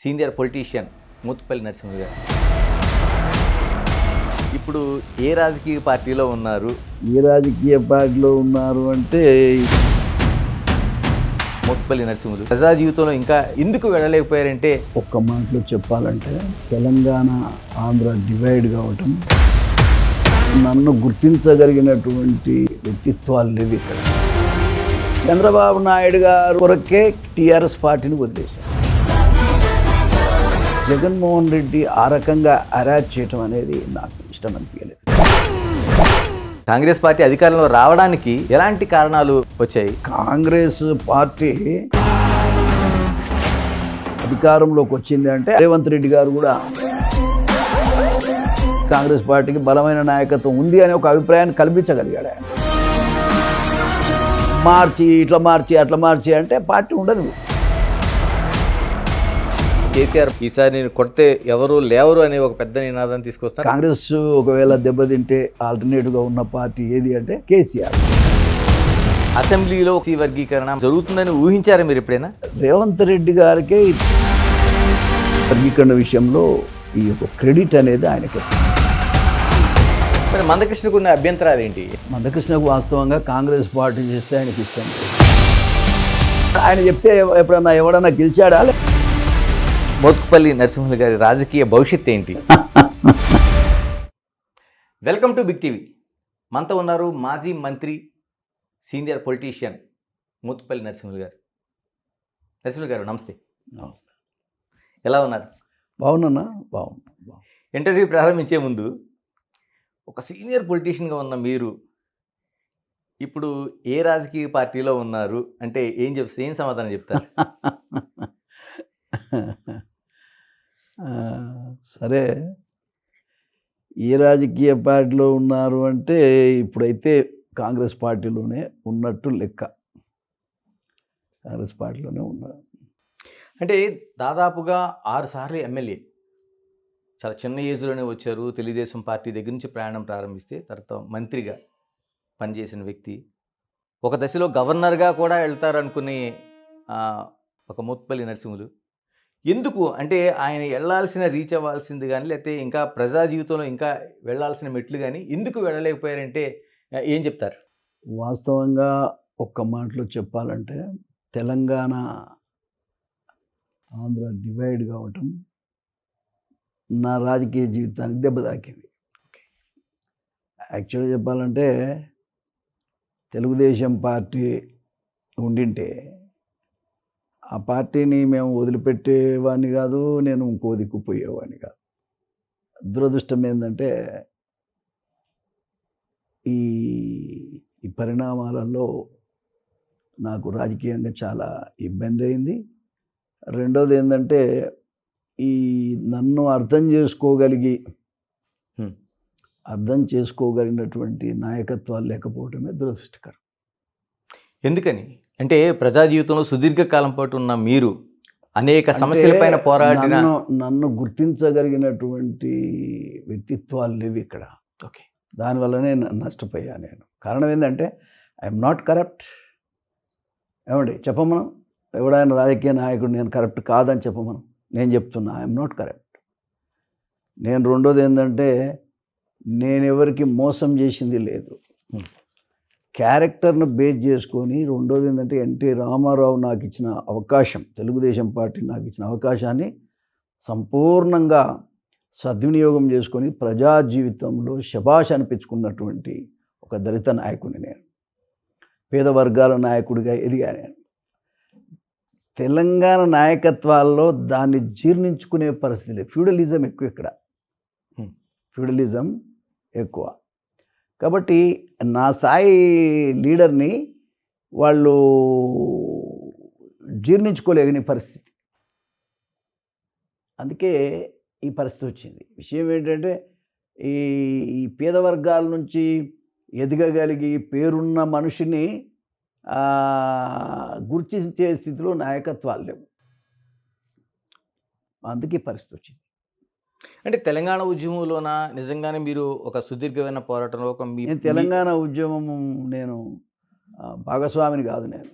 Senior politician Motkupalli Narasimha గారు ఇప్పుడు ఏ రాజకీయ పార్టీలో ఉన్నారు? ఏ రాజకీయ పార్టీలో ఉన్నారు అంటే మోత్కుపల్లి నరసింహులు ప్రజా జీవితంలో ఇంకా ఎందుకు వెళ్ళలేకపోయారంటే, ఒక్క మాటలో చెప్పాలంటే తెలంగాణ ఆంధ్ర డివైడ్ కావటం, నన్ను గుర్తించగలిగినటువంటి వ్యక్తిత్వాలు లేవు ఇక్కడ. చంద్రబాబు నాయుడు గారు కొరకే టీఆర్ఎస్ పార్టీని వదిలేశారు. జగన్మోహన్ రెడ్డి ఆ రకంగా అరాచ్ చేయటం అనేది నాకు ఇష్టం అనిపించలేదు. కాంగ్రెస్ పార్టీ అధికారంలో రావడానికి ఎలాంటి కారణాలు వచ్చాయి? కాంగ్రెస్ పార్టీ అధికారంలోకి వచ్చింది అంటే రేవంత్ రెడ్డి గారు కూడా కాంగ్రెస్ పార్టీకి బలమైన నాయకత్వం ఉంది అనే ఒక అభిప్రాయాన్ని కల్పించగలిగాడు. ఆయన మార్చి ఇట్లా మార్చి అట్లా మార్చి అంటే పార్టీ ఉండదు. కేసీఆర్ ఈసారి నేను కొడితే ఎవరు లేవరు అనే ఒక పెద్ద నినాదాన్ని తీసుకొస్తారు. కాంగ్రెస్ ఒకవేళ దెబ్బతింటే ఆల్టర్నేటివ్గా ఉన్న పార్టీ ఏది అంటే కేసీఆర్. అసెంబ్లీలో వర్గీకరణ జరుగుతుందని ఊహించారా మీరు ఎప్పుడైనా? రేవంత్ రెడ్డి గారికే వర్గీకరణ విషయంలో ఈ యొక్క క్రెడిట్ అనేది ఆయనకి. మరి మందకృష్ణకు ఉన్న అభ్యంతరాలు ఏంటి? మందకృష్ణకు వాస్తవంగా కాంగ్రెస్ పార్టీ చేస్తే ఆయనకి ఇష్టం. ఆయన చెప్తే ఎప్పుడన్నా ఎవడన్నా గెలిచాడా? మోత్కుపల్లి నరసింహులు గారి రాజకీయ భవిష్యత్ ఏంటి? Welcome to Big TV. మనతో ఉన్నారు మాజీ మంత్రి, సీనియర్ పొలిటీషియన్ మోత్కుపల్లి నరసింహులు గారు. నరసింహులు గారు నమస్తే. నమస్తే. ఎలా ఉన్నారు? బాగున్నా. బాగున్నా. ఇంటర్వ్యూ ప్రారంభించే ముందు, ఒక సీనియర్ పొలిటీషియన్గా ఉన్న మీరు ఇప్పుడు ఏ రాజకీయ పార్టీలో ఉన్నారు అంటే ఏం సమాధానం చెప్తారు? సరే, ఏ రాజకీయ పార్టీలో ఉన్నారు అంటే ఇప్పుడైతే కాంగ్రెస్ పార్టీలోనే ఉన్నట్టు లెక్క. కాంగ్రెస్ పార్టీలోనే ఉన్నారు. అంటే దాదాపుగా 6 సార్లు ఎమ్మెల్యే, చాలా చిన్న ఏజ్లోనే వచ్చారు. తెలుగుదేశం పార్టీ దగ్గర నుంచి ప్రయాణం ప్రారంభిస్తే తర్వాత మంత్రిగా పనిచేసిన వ్యక్తి, ఒక దశలో గవర్నర్గా కూడా వెళ్తారనుకునే ఒక మోత్కుపల్లి నరసింహులు ఎందుకు అంటే ఆయన వెళ్ళాల్సిన రీచ్ అవ్వాల్సింది కానీ, లేకపోతే ఇంకా ప్రజా జీవితంలో ఇంకా వెళ్ళాల్సిన మెట్లు కానీ ఎందుకు వెళ్ళలేకపోయారంటే ఏం చెప్తారు? వాస్తవంగా ఒక్క మాటలో చెప్పాలంటే తెలంగాణ ఆంధ్ర డివైడ్ కావటం నా రాజకీయ జీవితానికి దెబ్బ తాకింది. యాక్చువల్గా చెప్పాలంటే తెలుగుదేశం పార్టీ ఉండింటే ఆ పార్టీని మేము వదిలిపెట్టేవాడిని కాదు, నేను ఇంకో దిక్కు పోయేవాడిని కాదు. దురదృష్టం ఏంటంటే ఈ పరిణామాలలో నాకు రాజకీయంగా చాలా ఇబ్బంది అయింది. రెండోది ఏంటంటే నన్ను అర్థం చేసుకోగలిగినటువంటి నాయకత్వాలు లేకపోవడమే దురదృష్టకరం. ఎందుకని అంటే ప్రజా జీవితంలో సుదీర్ఘకాలం పాటు ఉన్న మీరు అనేక సమస్యలపైన పోరాడిన, నన్ను గుర్తించగలిగినటువంటి వ్యక్తిత్వాలు లేవు ఇక్కడ. ఓకే, దానివల్లనే నష్టపోయా నేను. కారణం ఏంటంటే ఐఎమ్ నాట్ కరప్ట్. ఏమండి చెప్పమనం, ఎవడైనా రాజకీయ నాయకుడు నేను కరప్ట్ కాదని చెప్పమనం. నేను చెప్తున్నా ఐఎమ్ నాట్ కరప్ట్. నేను రెండోది ఏంటంటే నేను ఎవరికి మోసం చేసింది లేదు. క్యారెక్టర్ను బేస్ చేసుకొని. రెండోది ఏంటంటే ఎన్టీ రామారావు నాకు ఇచ్చిన అవకాశం, తెలుగుదేశం పార్టీ నాకు ఇచ్చిన అవకాశాన్ని సంపూర్ణంగా సద్వినియోగం చేసుకొని ప్రజా జీవితంలో శభాష్ అనిపించుకున్నటువంటి ఒక దళిత నాయకుడిని నేను. పేద వర్గాల నాయకుడిగా ఎదిగా నేను. తెలంగాణ నాయకత్వాల్లో దాన్ని జీర్ణించుకునే పరిస్థితి లేదు. ఫ్యూడలిజం ఎక్కువ ఇక్కడ, ఫ్యూడలిజం ఎక్కువ. కాబట్టి నా స్థాయి లీడర్ని వాళ్ళు జీర్ణించుకోలేని పరిస్థితి. అందుకే ఈ పరిస్థితి వచ్చింది. విషయం ఏంటంటే ఈ పేద వర్గాల నుంచి ఎదగగలిగి పేరున్న మనిషిని గుర్తించే స్థితిలో నాయకత్వాలు లేవు. అందుకే పరిస్థితి వచ్చింది. అంటే తెలంగాణ ఉద్యమంలోన నిజంగానే మీరు ఒక సుదీర్ఘమైన పోరాటంలో ఒక తెలంగాణ ఉద్యమం నేను భాగస్వామిని కాదు నేను.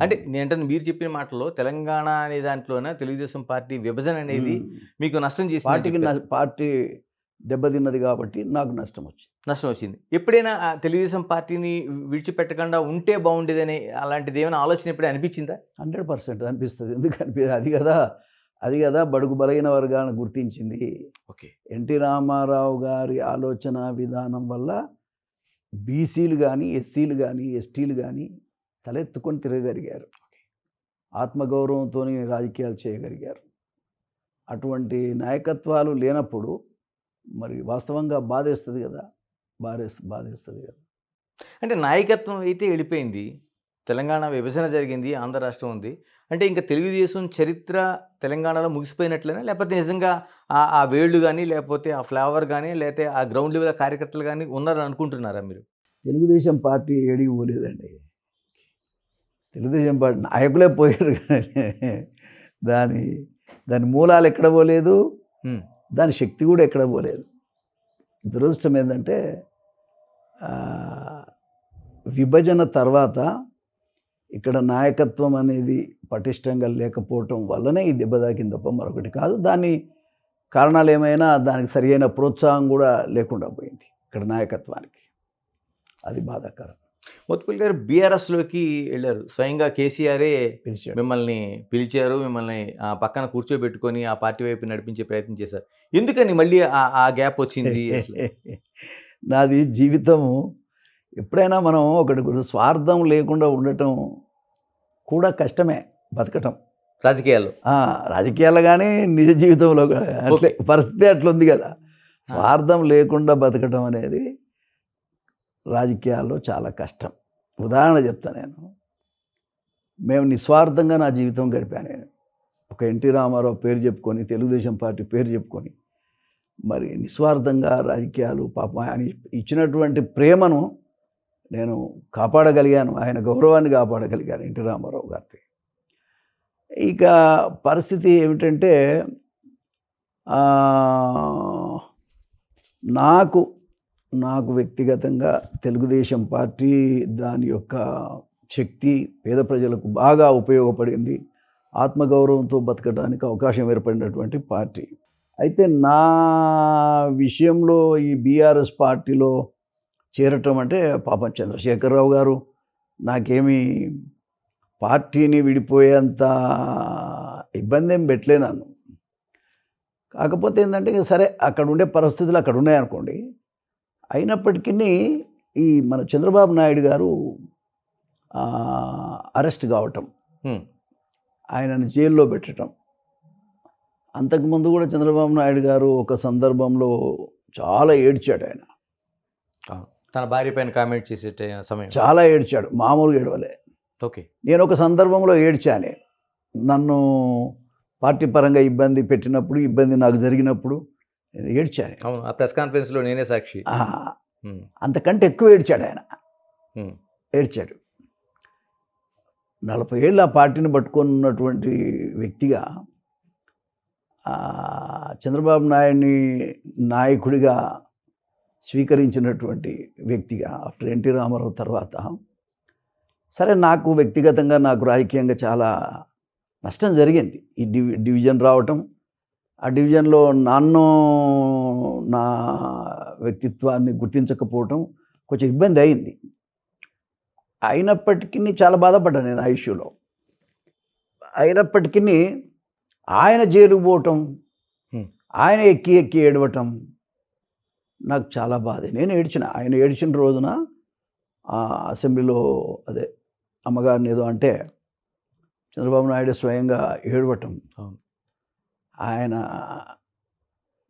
అంటే నేనంటే మీరు చెప్పిన మాటలో తెలంగాణ అనే దాంట్లోనే తెలుగుదేశం పార్టీ విభజన అనేది మీకు నష్టం పార్టీకి చేసింది, పార్టీ దెబ్బతిన్నది కాబట్టి నాకు నష్టం వచ్చింది. నష్టం వచ్చింది. ఎప్పుడైనా ఆ తెలుగుదేశం పార్టీని విడిచిపెట్టకుండా ఉంటే బాగుండేదని అలాంటిది ఏమైనా ఆలోచన ఎప్పుడైనా అనిపించిందా? 100% అనిపిస్తుంది. ఎందుకు అనిపిస్తుంది? అది కదా బడుగు బలహీన వర్గాలను గుర్తించింది. ఓకే. ఎన్టీ రామారావు గారి ఆలోచన విధానం వల్ల బీసీలు కానీ, ఎస్సీలు కానీ, ఎస్టీలు కానీ తలెత్తుకొని తిరగగలిగారు. ఆత్మగౌరవంతో రాజకీయాలు చేయగలిగారు. అటువంటి నాయకత్వాలు లేనప్పుడు మరి వాస్తవంగా బాధేస్తుంది కదా, బాధేస్తుంది కదా. అంటే నాయకత్వం అయితే వెళ్ళిపోయింది, తెలంగాణ విభజన జరిగింది, ఆంధ్ర రాష్ట్రం ఉంది. అంటే ఇంకా తెలుగుదేశం చరిత్ర తెలంగాణలో ముగిసిపోయినట్లేనా? లేకపోతే నిజంగా ఆ వేళ్ళు కానీ, లేకపోతే ఆ ఫ్లేవర్ కానీ, లేకపోతే ఆ గ్రౌండ్ లెవెల్ కార్యకర్తలు కానీ ఉన్నారని అనుకుంటున్నారా మీరు? తెలుగుదేశం పార్టీ ఏడికి పోలేదండి. తెలుగుదేశం పార్టీ నాయకులే పోయారు కానీ దాని మూలాలు ఎక్కడ పోలేదు, దాని శక్తి కూడా ఎక్కడ పోలేదు. దురదృష్టం ఏంటంటే విభజన తర్వాత ఇక్కడ నాయకత్వం అనేది పటిష్టంగా లేకపోవటం వల్లనే ఈ దెబ్బ తాకింది తప్ప మరొకటి కాదు. దాని కారణాలు ఏమైనా దానికి సరియైన ప్రోత్సాహం కూడా లేకుండా పోయింది ఇక్కడ నాయకత్వానికి. అది బాధాకరం. మోత్కుల్ గారు బీఆర్ఎస్లోకి వెళ్ళారు, స్వయంగా కేసీఆరే పిలిచాడు. మిమ్మల్ని పిలిచారు, మిమ్మల్ని పక్కన కూర్చోబెట్టుకొని ఆ పార్టీ వైపు నడిపించే ప్రయత్నం చేశారు. ఎందుకని మళ్ళీ ఆ గ్యాప్ వచ్చింది అసలు? నాది జీవితము ఎప్పుడైనా మనం ఒకటి స్వార్థం లేకుండా ఉండటం కూడా కష్టమే, బతకటం రాజకీయాల్లో. రాజకీయాలు కానీ నిజ జీవితంలో అట్లే పరిస్థితి అట్లుంది కదా. స్వార్థం లేకుండా బతకటం అనేది రాజకీయాల్లో చాలా కష్టం. ఉదాహరణ చెప్తా నేను. మేము నిస్వార్థంగా నా జీవితం గడిపాను. నేను ఒక ఎన్టీ రామారావు పేరు చెప్పుకొని, తెలుగుదేశం పార్టీ పేరు చెప్పుకొని మరి నిస్వార్థంగా రాజకీయాలు, పాపం ఆయన ఇచ్చినటువంటి ప్రేమను నేను కాపాడగలిగాను, ఆయన గౌరవాన్ని కాపాడగలిగాను ఎన్టీ రామారావు గారి. ఇక పరిస్థితి ఏమిటంటే నాకు వ్యక్తిగతంగా తెలుగుదేశం పార్టీ దాని యొక్క శక్తి పేద ప్రజలకు బాగా ఉపయోగపడింది. ఆత్మగౌరవంతో బతకడానికి అవకాశం ఏర్పడినటువంటి పార్టీ. అయితే నా విషయంలో ఈ బీఆర్ఎస్ పార్టీలో చేరటం అంటే పాపం చంద్రశేఖరరావు గారు నాకేమీ పార్టీని విడిపోయేంత ఇబ్బంది ఏం పెట్టలే నన్ను. కాకపోతే ఏంటంటే సరే అక్కడ ఉండే పరిస్థితులు అక్కడ ఉన్నాయనుకోండి. అయినప్పటికీ ఈ మన చంద్రబాబు నాయుడు గారు అరెస్ట్ కావటం, ఆయనను జైల్లో పెట్టడం. అంతకుముందు కూడా చంద్రబాబు నాయుడు గారు ఒక సందర్భంలో చాలా ఏడ్చాడు. ఆయన తన భార్య పైన కామెంట్ చేసే సమయం చాలా ఏడ్చాడు, మామూలుగా ఏడవలే. ఓకే. నేను ఒక సందర్భంలో ఏడ్చాను. నన్ను పార్టీ పరంగా ఇబ్బంది పెట్టినప్పుడు, ఇబ్బంది నాకు జరిగినప్పుడు నేను ఏడ్చాను. అవును, ఆ ప్రెస్ కాన్ఫరెన్స్లో నేనే సాక్షి. అంతకంటే ఎక్కువ ఏడ్చాడు ఆయన. ఏడ్చాడు. 40 ఏళ్ళు ఆ పార్టీని పట్టుకొని ఉన్నటువంటి వ్యక్తిగా, చంద్రబాబు నాయుడిని నాయకుడిగా స్వీకరించినటువంటి వ్యక్తిగా ఆఫ్టర్ ఎన్టీ రామారావు తర్వాత సరే నాకు వ్యక్తిగతంగా, నాకు రాజకీయంగా చాలా నష్టం జరిగింది. ఈ డివిజన్ రావటం, ఆ డివిజన్లో నన్ను, నా వ్యక్తిత్వాన్ని గుర్తించకపోవటం కొంచెం ఇబ్బంది అయింది. అయినప్పటికీ చాలా బాధపడ్డాను నేను ఆ ఇష్యూలో. అయినప్పటికీ ఆయన జైలుకు పోవటం, ఆయన ఎక్కి ఏడవటం నాకు చాలా బాధ. నేను ఏడ్చిన. ఆయన ఏడ్చిన రోజున అసెంబ్లీలో అదే అమ్మగారిని ఏదో అంటే చంద్రబాబు నాయుడు స్వయంగా ఏడవటం, ఆయన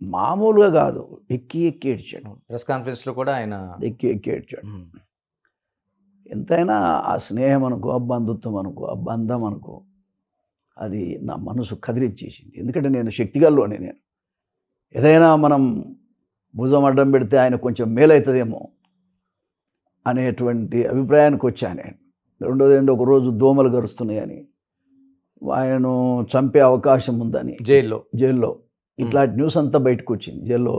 మామూలుగా కాదు, ఎక్కి ఏడ్చాడు. ప్రెస్ కాన్ఫరెన్స్లో కూడా ఆయన ఎక్కి ఏడ్చాడు. ఎంతైనా ఆ స్నేహం అనుకో, ఆ బంధుత్వం అనుకో, ఆ బంధం అనుకో, అది నా మనసు కదిలిచ్చేసింది. ఎందుకంటే నేను శక్తిగల్లోనే, నేను ఏదైనా మనం భుజం అడ్డం పెడితే ఆయన కొంచెం మేలవుతుందేమో అనేటువంటి అభిప్రాయానికి వచ్చాను నేను. రెండోది ఏందో ఒకరోజు దోమలు గరుస్తున్నాయని, ఆయనను చంపే అవకాశం ఉందని జైల్లో ఇట్లాంటి న్యూస్ అంతా బయటకు వచ్చింది. జైల్లో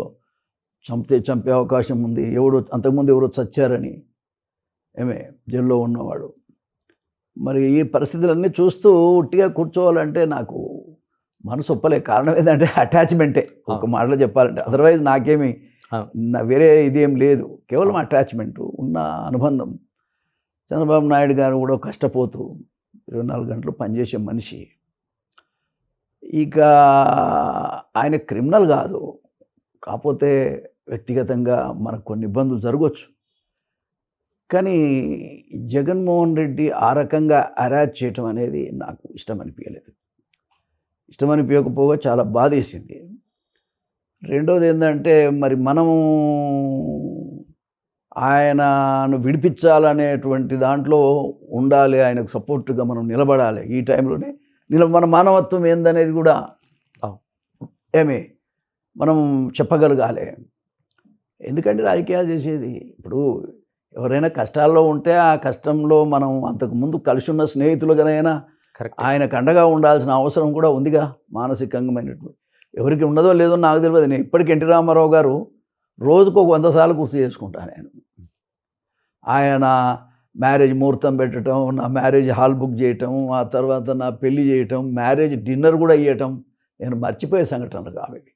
చంపే అవకాశం ఉంది, అంతకుముందు ఎవరో చచ్చారని. జైల్లో ఉన్నవాడు. మరి ఈ పరిస్థితులన్నీ చూస్తూ ఉట్టిగా కూర్చోవాలంటే నాకు మనసు ఒప్పలే. కారణం ఏంటంటే అటాచ్మెంటే, ఒక మాటలో చెప్పాలంటే. అదర్వైజ్ నాకేమి వేరే ఇదేం లేదు, కేవలం అటాచ్మెంటు ఉన్న అనుబంధం. చంద్రబాబు నాయుడు గారు కూడా కష్టపోతూ 24 గంటలు పనిచేసే మనిషి. ఇక ఆయన క్రిమినల్ కాదు, కాకపోతే వ్యక్తిగతంగా మనకు కొన్ని ఇబ్బందులు జరగవచ్చు. కానీ జగన్మోహన్ రెడ్డి ఆ రకంగా అరాచ్ చేయటం అనేది నాకు ఇష్టం అనిపించలేదు. ఇష్టం అనిపించకపోగా చాలా బాధేసింది. రెండోది ఏంటంటే, మరి మనము ఆయనను విడిపించాలనేటువంటి దాంట్లో ఉండాలి, ఆయనకు సపోర్టుగా మనం నిలబడాలి. ఈ టైంలోనే మన మానవత్వం ఏందనేది కూడా మనం చెప్పగలగాలి. ఎందుకంటే రాజకీయాలు చేసేది, ఇప్పుడు ఎవరైనా కష్టాల్లో ఉంటే ఆ కష్టంలో మనం అంతకుముందు కలిసి ఉన్న స్నేహితులుగానైనా ఆయనకు అండగా ఉండాల్సిన అవసరం కూడా ఉందిగా. మానసికంగామైనటువంటి ఎవరికి ఉండదో లేదో నాకు తెలియదు. నేను ఇప్పటికీ ఎన్టీ రామారావు గారు రోజుకు 100 సార్లు గుర్తు చేసుకుంటాను. ఆయన మ్యారేజ్ ముహూర్తం పెట్టడం, నా మ్యారేజ్ హాల్ బుక్ చేయటం, ఆ తర్వాత నా పెళ్లి చేయటం, మ్యారేజ్ డిన్నర్ కూడా ఇవ్వటం నేను మర్చిపోయే సంఘటనలు కావాలి.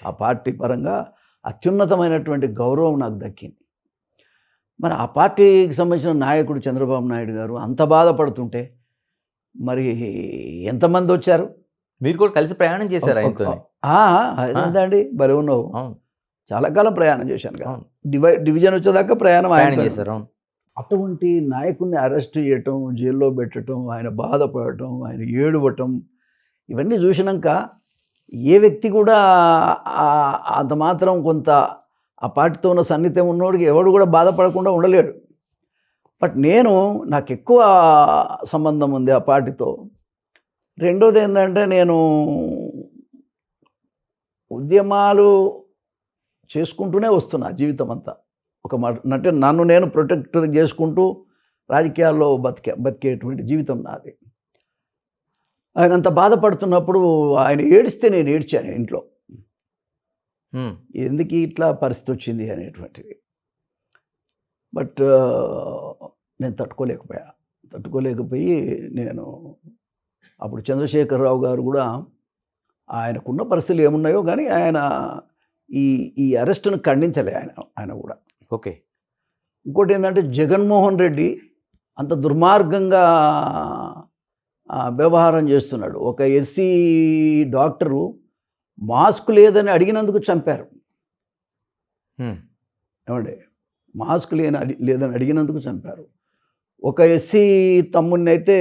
ఆ పార్టీ పరంగా అత్యున్నతమైనటువంటి గౌరవం నాకు దక్కింది. మరి ఆ పార్టీకి సంబంధించిన నాయకుడు చంద్రబాబు నాయుడు గారు అంత బాధపడుతుంటే మరి ఎంతమంది వచ్చారు? మీరు కూడా కలిసి ప్రయాణం చేశారు ఆయనతో? అదేంటండి, భలే ఉన్నావు. చాలా కాలం ప్రయాణం చేశాను కదా, డివిజన్ వచ్చేదాకా ప్రయాణం చేశారు. అటువంటి నాయకుడిని అరెస్ట్ చేయటం, జైల్లో పెట్టడం, ఆయన బాధపడటం, ఆయన ఏడవటం, ఇవన్నీ చూసినాక ఏ వ్యక్తి కూడా అంత మాత్రం కొంత ఆ పార్టీతో ఉన్న సన్నిహితం ఉన్నోడికి ఎవడు కూడా బాధపడకుండా ఉండలేడు. బట్ నాకు ఎక్కువ సంబంధం ఉంది ఆ పార్టీతో. రెండోది ఏంటంటే, నేను ఉద్యమాలు చేసుకుంటూనే వస్తున్నా జీవితం అంతా. ఒక మాట అంటే నన్ను నేను ప్రొటెక్ట్ చేసుకుంటూ రాజకీయాల్లో బతికేటువంటి జీవితం నాది. ఆయన అంత బాధపడుతున్నప్పుడు ఆయన ఏడిస్తే నేను ఏడ్చాను ఇంట్లో. ఎందుకు ఇట్లా పరిస్థితి వచ్చింది అనేటువంటిది. బట్ నేను తట్టుకోలేకపోయి నేను అప్పుడు చంద్రశేఖరరావు గారు కూడా ఆయనకున్న పరిస్థితులు ఏమున్నాయో కానీ ఆయన ఈ అరెస్టును ఖండించలే ఆయన కూడా. ఓకే. ఇంకోటి ఏంటంటే, జగన్మోహన్ రెడ్డి అంత దుర్మార్గంగా వ్యవహారం చేస్తున్నాడు. ఒక ఎస్సీ డాక్టరు మాస్క్ లేదని అడిగినందుకు చంపారు. ఏమండి, మాస్క్ లేదని అడిగినందుకు చంపారు. ఒక ఎస్సీ తమ్ముడిని అయితే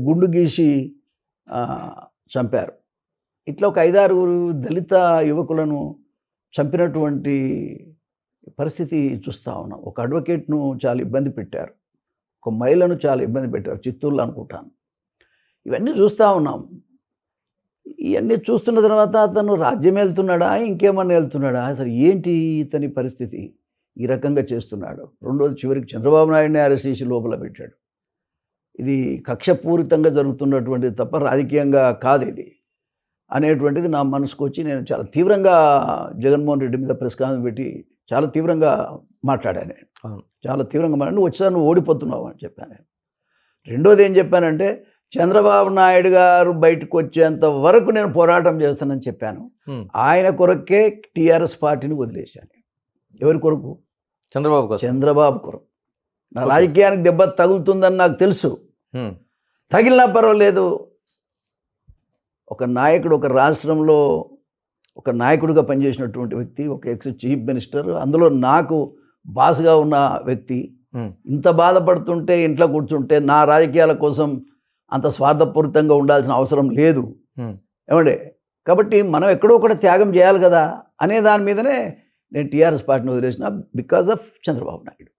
గుండు గీసి చంపారు. ఇట్లా ఒక 5-6 దళిత యువకులను చంపినటువంటి పరిస్థితి చూస్తూ ఉన్నాం. ఒక అడ్వకేట్ను చాలా ఇబ్బంది పెట్టారు, ఒక మహిళను చాలా ఇబ్బంది పెట్టారు, చిత్తూరులో అనుకుంటాను. ఇవన్నీ చూస్తూ ఉన్నాం. ఇవన్నీ చూస్తున్న తర్వాత అతను రాజ్యం వెళ్తున్నాడా, ఇంకేమన్నా వెళ్తున్నాడా, అసలు ఏంటి ఇతని పరిస్థితి? ఈ రకంగా చేస్తున్నాడు. రెండోది, చివరికి చంద్రబాబు నాయుడిని అరెస్ట్ చేసి లోపల పెట్టాడు. ఇది కక్షపూరితంగా జరుగుతున్నటువంటిది తప్ప రాజకీయంగా కాదు ఇది అనేటువంటిది నా మనసుకు వచ్చి నేను చాలా తీవ్రంగా జగన్మోహన్ రెడ్డి మీద ప్రెస్ కాన్ఫరెన్స్ పెట్టి చాలా తీవ్రంగా మాట్లాడాను. చాలా తీవ్రంగా మాట్లాడి, నువ్వు వచ్చేసారి నువ్వు ఓడిపోతున్నావు అని చెప్పాను. రెండోది ఏం చెప్పానంటే, చంద్రబాబు నాయుడు గారు బయటకు వచ్చేంత వరకు నేను పోరాటం చేస్తానని చెప్పాను. ఆయన కొరకే టీఆర్ఎస్ పార్టీని వదిలేశాను. ఎవరి కొరకు? చంద్రబాబు కొరకు. నా రాజకీయానికి దెబ్బ తగులుతుందని నాకు తెలుసు. తగిలినా పర్వాలేదు. ఒక నాయకుడు, ఒక రాష్ట్రంలో ఒక నాయకుడిగా పనిచేసినటువంటి వ్యక్తి, ఒక ఎక్స్ చీఫ్ మినిస్టర్, అందులో నాకు బాస్గా ఉన్న వ్యక్తి ఇంత బాధపడుతుంటే ఇంట్లో కూర్చుంటే నా రాజకీయాల కోసం అంత స్వార్థపూరితంగా ఉండాల్సిన అవసరం లేదు. ఏమండి, కాబట్టి మనం ఎక్కడో ఒకటి త్యాగం చేయాలి కదా అనే దాని మీదనే నేను టీఆర్ఎస్ పార్టీని వదిలేసిన. Because of Chandrababu Naidu.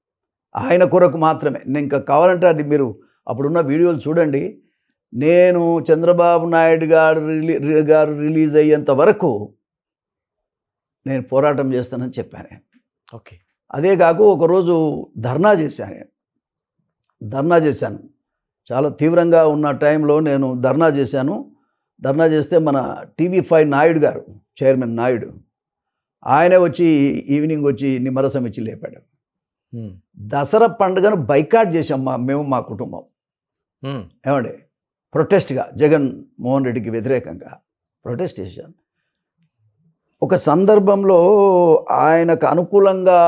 ఆయన కొరకు మాత్రమే. నేను ఇంకా కావాలంటే అది మీరు అప్పుడున్న వీడియోలు చూడండి. నేను చంద్రబాబు నాయుడు గారు రిలీజ్ అయ్యేంత వరకు నేను పోరాటం చేస్తానని చెప్పాను. ఓకే. అదే కాకు ఒకరోజు ధర్నా చేశాను. చాలా తీవ్రంగా ఉన్న టైంలో నేను ధర్నా చేశాను. ధర్నా చేస్తే మన TV5 నాయుడు గారు, చైర్మన్ నాయుడు, ఆయనే వచ్చి ఈవినింగ్ వచ్చి నిమ్మరసం ఇచ్చి లేపాడు. దసరా పండుగను బైకాట్ చేసాం మేము మా కుటుంబం. ఏమండి, ప్రొటెస్ట్గా జగన్ మోహన్ రెడ్డికి వ్యతిరేకంగా ప్రొటెస్ట్ చేశాను. ఒక సందర్భంలో ఆయనకు అనుకూలంగా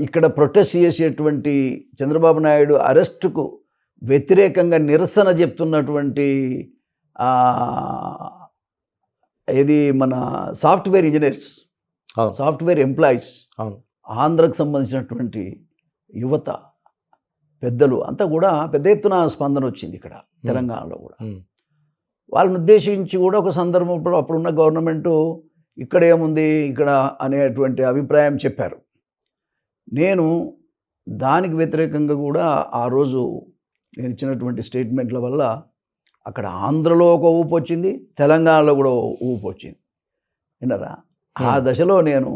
ఇక్కడ ప్రొటెస్ట్ చేసేటువంటి చంద్రబాబు నాయుడు అరెస్టుకు వ్యతిరేకంగా నిరసన చెప్తున్నటువంటి ఇది మన సాఫ్ట్వేర్ ఇంజనీర్స్, సాఫ్ట్వేర్ ఎంప్లాయీస్, ఆంధ్రకు సంబంధించినటువంటి యువత పెద్దలు అంతా కూడా పెద్ద ఎత్తున స్పందన వచ్చింది ఇక్కడ తెలంగాణలో కూడా. వాళ్ళని ఉద్దేశించి కూడా ఒక సందర్భంలో అప్పుడున్న గవర్నమెంటు ఇక్కడ ఏముంది ఇక్కడ అనేటువంటి అభిప్రాయం చెప్పారు. నేను దానికి వ్యతిరేకంగా కూడా ఆ రోజు నేను ఇచ్చినటువంటి స్టేట్మెంట్ల వల్ల అక్కడ ఆంధ్రలో ఒక ఊపు వచ్చింది, తెలంగాణలో కూడా ఊపు వచ్చింది. విన్నారా? ఆ దశలో నేను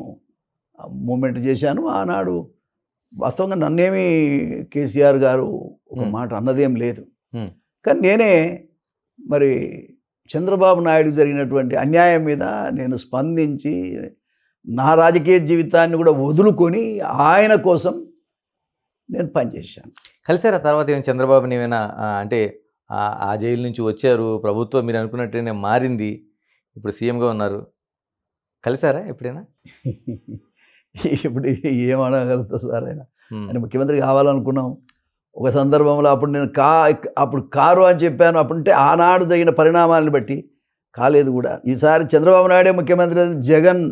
మూమెంట్ చేశాను. ఆనాడు వాస్తవంగా నన్నేమి కేసీఆర్ గారు ఒక మాట అన్నదేం లేదు. కానీ నేనే మరి చంద్రబాబు నాయుడు జరిగినటువంటి అన్యాయం మీద నేను స్పందించి నా రాజకీయ జీవితాన్ని కూడా వదులుకొని ఆయన కోసం నేను పనిచేశాను. కలిసారా తర్వాత ఏమైనా చంద్రబాబుని ఏమైనా అంటే ఆ జైలు నుంచి వచ్చారు, ప్రభుత్వం మీరు అనుకున్నట్టుగానే మారింది, ఇప్పుడు సీఎంగా ఉన్నారు, కలిసారా ఎప్పుడైనా? ఇప్పుడు ఏమనగలుగుతా సార్, ఆయన ముఖ్యమంత్రి కావాలనుకున్నాం. ఒక సందర్భంలో అప్పుడు నేను అప్పుడు కారు అని చెప్పాను. అప్పుడంటే ఆనాడు జరిగిన పరిణామాలను బట్టి కాలేదు కూడా. ఈసారి చంద్రబాబు నాయుడే ముఖ్యమంత్రి, జగన్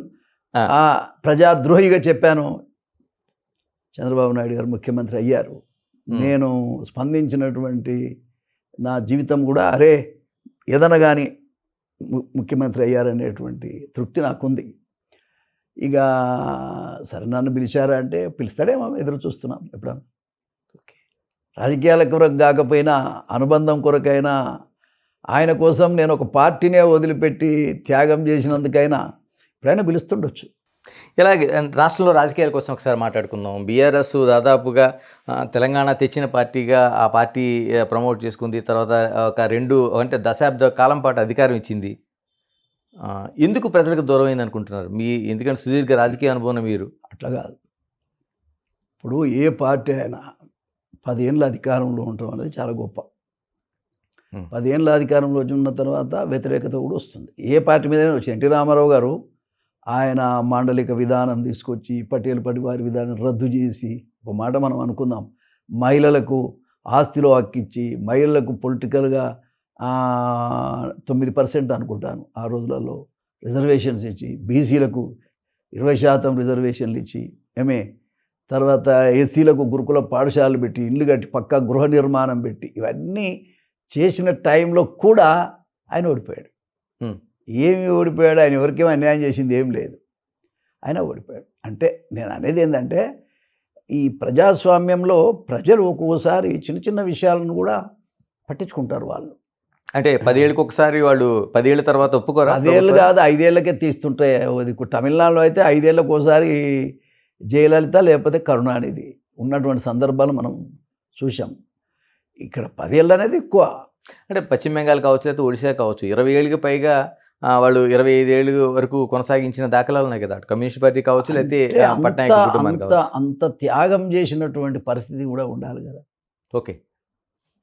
ప్రజాద్రోహిగా చెప్పాను. చంద్రబాబు నాయుడు గారు ముఖ్యమంత్రి అయ్యారు. నేను స్పందించినటువంటి నా జీవితం కూడా అరే ఏదైనా కానీ ముఖ్యమంత్రి అయ్యారనేటువంటి తృప్తి నాకుంది. ఇక సరే నన్ను పిలిచారా అంటే పిలుస్తాడేమో ఎదురు చూస్తున్నాం. ఎప్పుడన్నా రాజకీయాల కొరకు కాకపోయినా అనుబంధం కొరకైనా ఆయన కోసం నేను ఒక పార్టీనే వదిలిపెట్టి త్యాగం చేసినందుకైనా ఎప్పుడైనా పిలుస్తుండొచ్చు. ఇలాగే రాష్ట్రంలో రాజకీయాల కోసం ఒకసారి మాట్లాడుకుందాం. బీఆర్ఎస్ దాదాపుగా తెలంగాణ తెచ్చిన పార్టీగా ఆ పార్టీ ప్రమోట్ చేసుకుంది. తర్వాత ఒక 2 అంటే దశాబ్ద కాలం పాటు అధికారం ఇచ్చింది. ఎందుకు ప్రజలకు దూరం అయింది అనుకుంటున్నారు? ఎందుకంటే సుదీర్ఘ రాజకీయ అనుభవం మీరు. అట్లా కాదు, ఇప్పుడు ఏ పార్టీ అయినా 10 ఏళ్ళ అధికారంలో ఉండటం అనేది చాలా గొప్ప. 10 ఏళ్ళ అధికారంలో ఉన్న తర్వాత వ్యతిరేకత కూడా వస్తుంది. ఏ పార్టీ మీదైనా వచ్చింది. ఎన్టీ రామారావు గారు ఆయన మాండలిక విధానం తీసుకొచ్చి పటేల్ పటివారి విధానం రద్దు చేసి, ఒక మాట మనం అనుకుందాం, మహిళలకు ఆస్తిలో హక్కిచ్చి, మహిళలకు పొలిటికల్గా 9% అనుకుంటాను ఆ రోజులలో రిజర్వేషన్స్ ఇచ్చి, బీసీలకు 20% రిజర్వేషన్లు ఇచ్చి, తర్వాత ఎస్సీలకు గురుకుల పాఠశాలలు పెట్టి, ఇల్లు కట్టి, పక్కా గృహ నిర్మాణం పెట్టి, ఇవన్నీ చేసిన టైంలో కూడా ఆయన ఓడిపోయాడు. ఏమి ఓడిపోయాడు? ఆయన ఎవరికేమో అన్యాయం చేసింది ఏం లేదు, ఆయన ఓడిపోయాడు. అంటే నేను అనేది ఏంటంటే ఈ ప్రజాస్వామ్యంలో ప్రజలు ఒక్కోసారి చిన్న చిన్న విషయాలను కూడా పట్టించుకుంటారు. వాళ్ళు అంటే 10 ఏళ్ళకి ఒకసారి, వాళ్ళు 10 ఏళ్ళ తర్వాత ఒప్పుకోరు. 10 ఏళ్ళు కాదు, 5 ఏళ్ళకే తీస్తుంటాయి. తమిళనాడులో అయితే 5 ఏళ్ళకి ఒకసారి జయలలిత లేకపోతే కరుణానిధి ఉన్నటువంటి సందర్భాలు మనం చూసాం. ఇక్కడ 10 ఏళ్ళు అనేది ఎక్కువ. అంటే పశ్చిమ బెంగాల్ కావచ్చు, లేకపోతే ఒడిశా కావచ్చు, 20 ఏళ్ళకి పైగా వాళ్ళు 25 ఏళ్ళు వరకు కొనసాగించిన దాఖలాలు ఉన్నాయి కదా. కమ్యూనిస్ట్ పార్టీ కావచ్చు, లేకపోతే పట్నాయక్ కుటుంబానికి కావచ్చు. అంత త్యాగం చేసినటువంటి పరిస్థితి కూడా ఉండాలి కదా. ఓకే,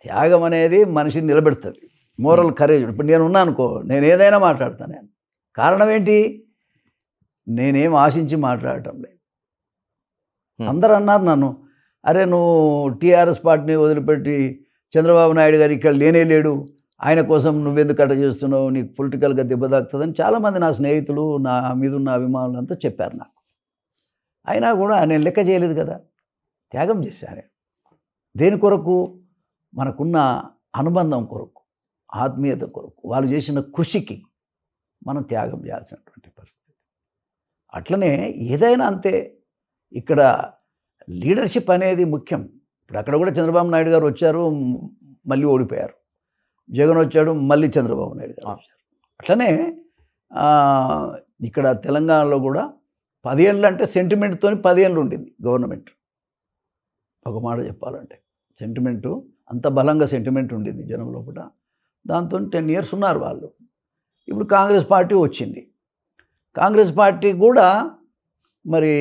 త్యాగం అనేది మనిషిని నిలబెడుతుంది, మోరల్ కరేజ్. ఇప్పుడు నేను ఉన్నానుకో, నేను ఏదైనా మాట్లాడతాను. నేను కారణం ఏంటి? నేనేం ఆశించి మాట్లాడటం లేదు. అందరూ అన్నారు నన్ను, అరే నువ్వు టీఆర్ఎస్ పార్టీని వదిలిపెట్టి చంద్రబాబు నాయుడు గారు ఇక్కడ లేనే లేడు, ఆయన కోసం నువ్వెందుకు అట్ట చేస్తున్నావు, నీకు పొలిటికల్గా దెబ్బ తాకుతుందని చాలామంది నా స్నేహితులు, నా మీద ఉన్న అభిమానులు అంతా చెప్పారు నాకు. అయినా కూడా నేను లెక్క చేయలేదు కదా, త్యాగం చేశాను. దేని కొరకు? మనకున్న అనుబంధం కొరకు, ఆత్మీయత కొరకు, వాళ్ళు చేసిన కృషికి మనం త్యాగం చేయాల్సినటువంటి పరిస్థితి. అట్లనే ఏదైనా అంతే. ఇక్కడ లీడర్షిప్ అనేది ముఖ్యం. ఇప్పుడు అక్కడ కూడా చంద్రబాబు నాయుడు గారు వచ్చారు, మళ్ళీ ఓడిపోయారు. జగన్ వచ్చాడు, మళ్ళీ చంద్రబాబు నాయుడు గారు వచ్చారు. అట్లనే ఇక్కడ తెలంగాణలో కూడా 10 ఏళ్ళు అంటే సెంటిమెంట్తో 10 ఏళ్ళు ఉండింది గవర్నమెంట్. ఒక మాట చెప్పాలంటే సెంటిమెంటు అంత బలంగా సెంటిమెంట్ ఉండింది జనం లోపల. దాంతో 10 ఇయర్స్ ఉన్నారు వాళ్ళు. ఇప్పుడు కాంగ్రెస్ పార్టీ వచ్చింది. కాంగ్రెస్ పార్టీ కూడా మరి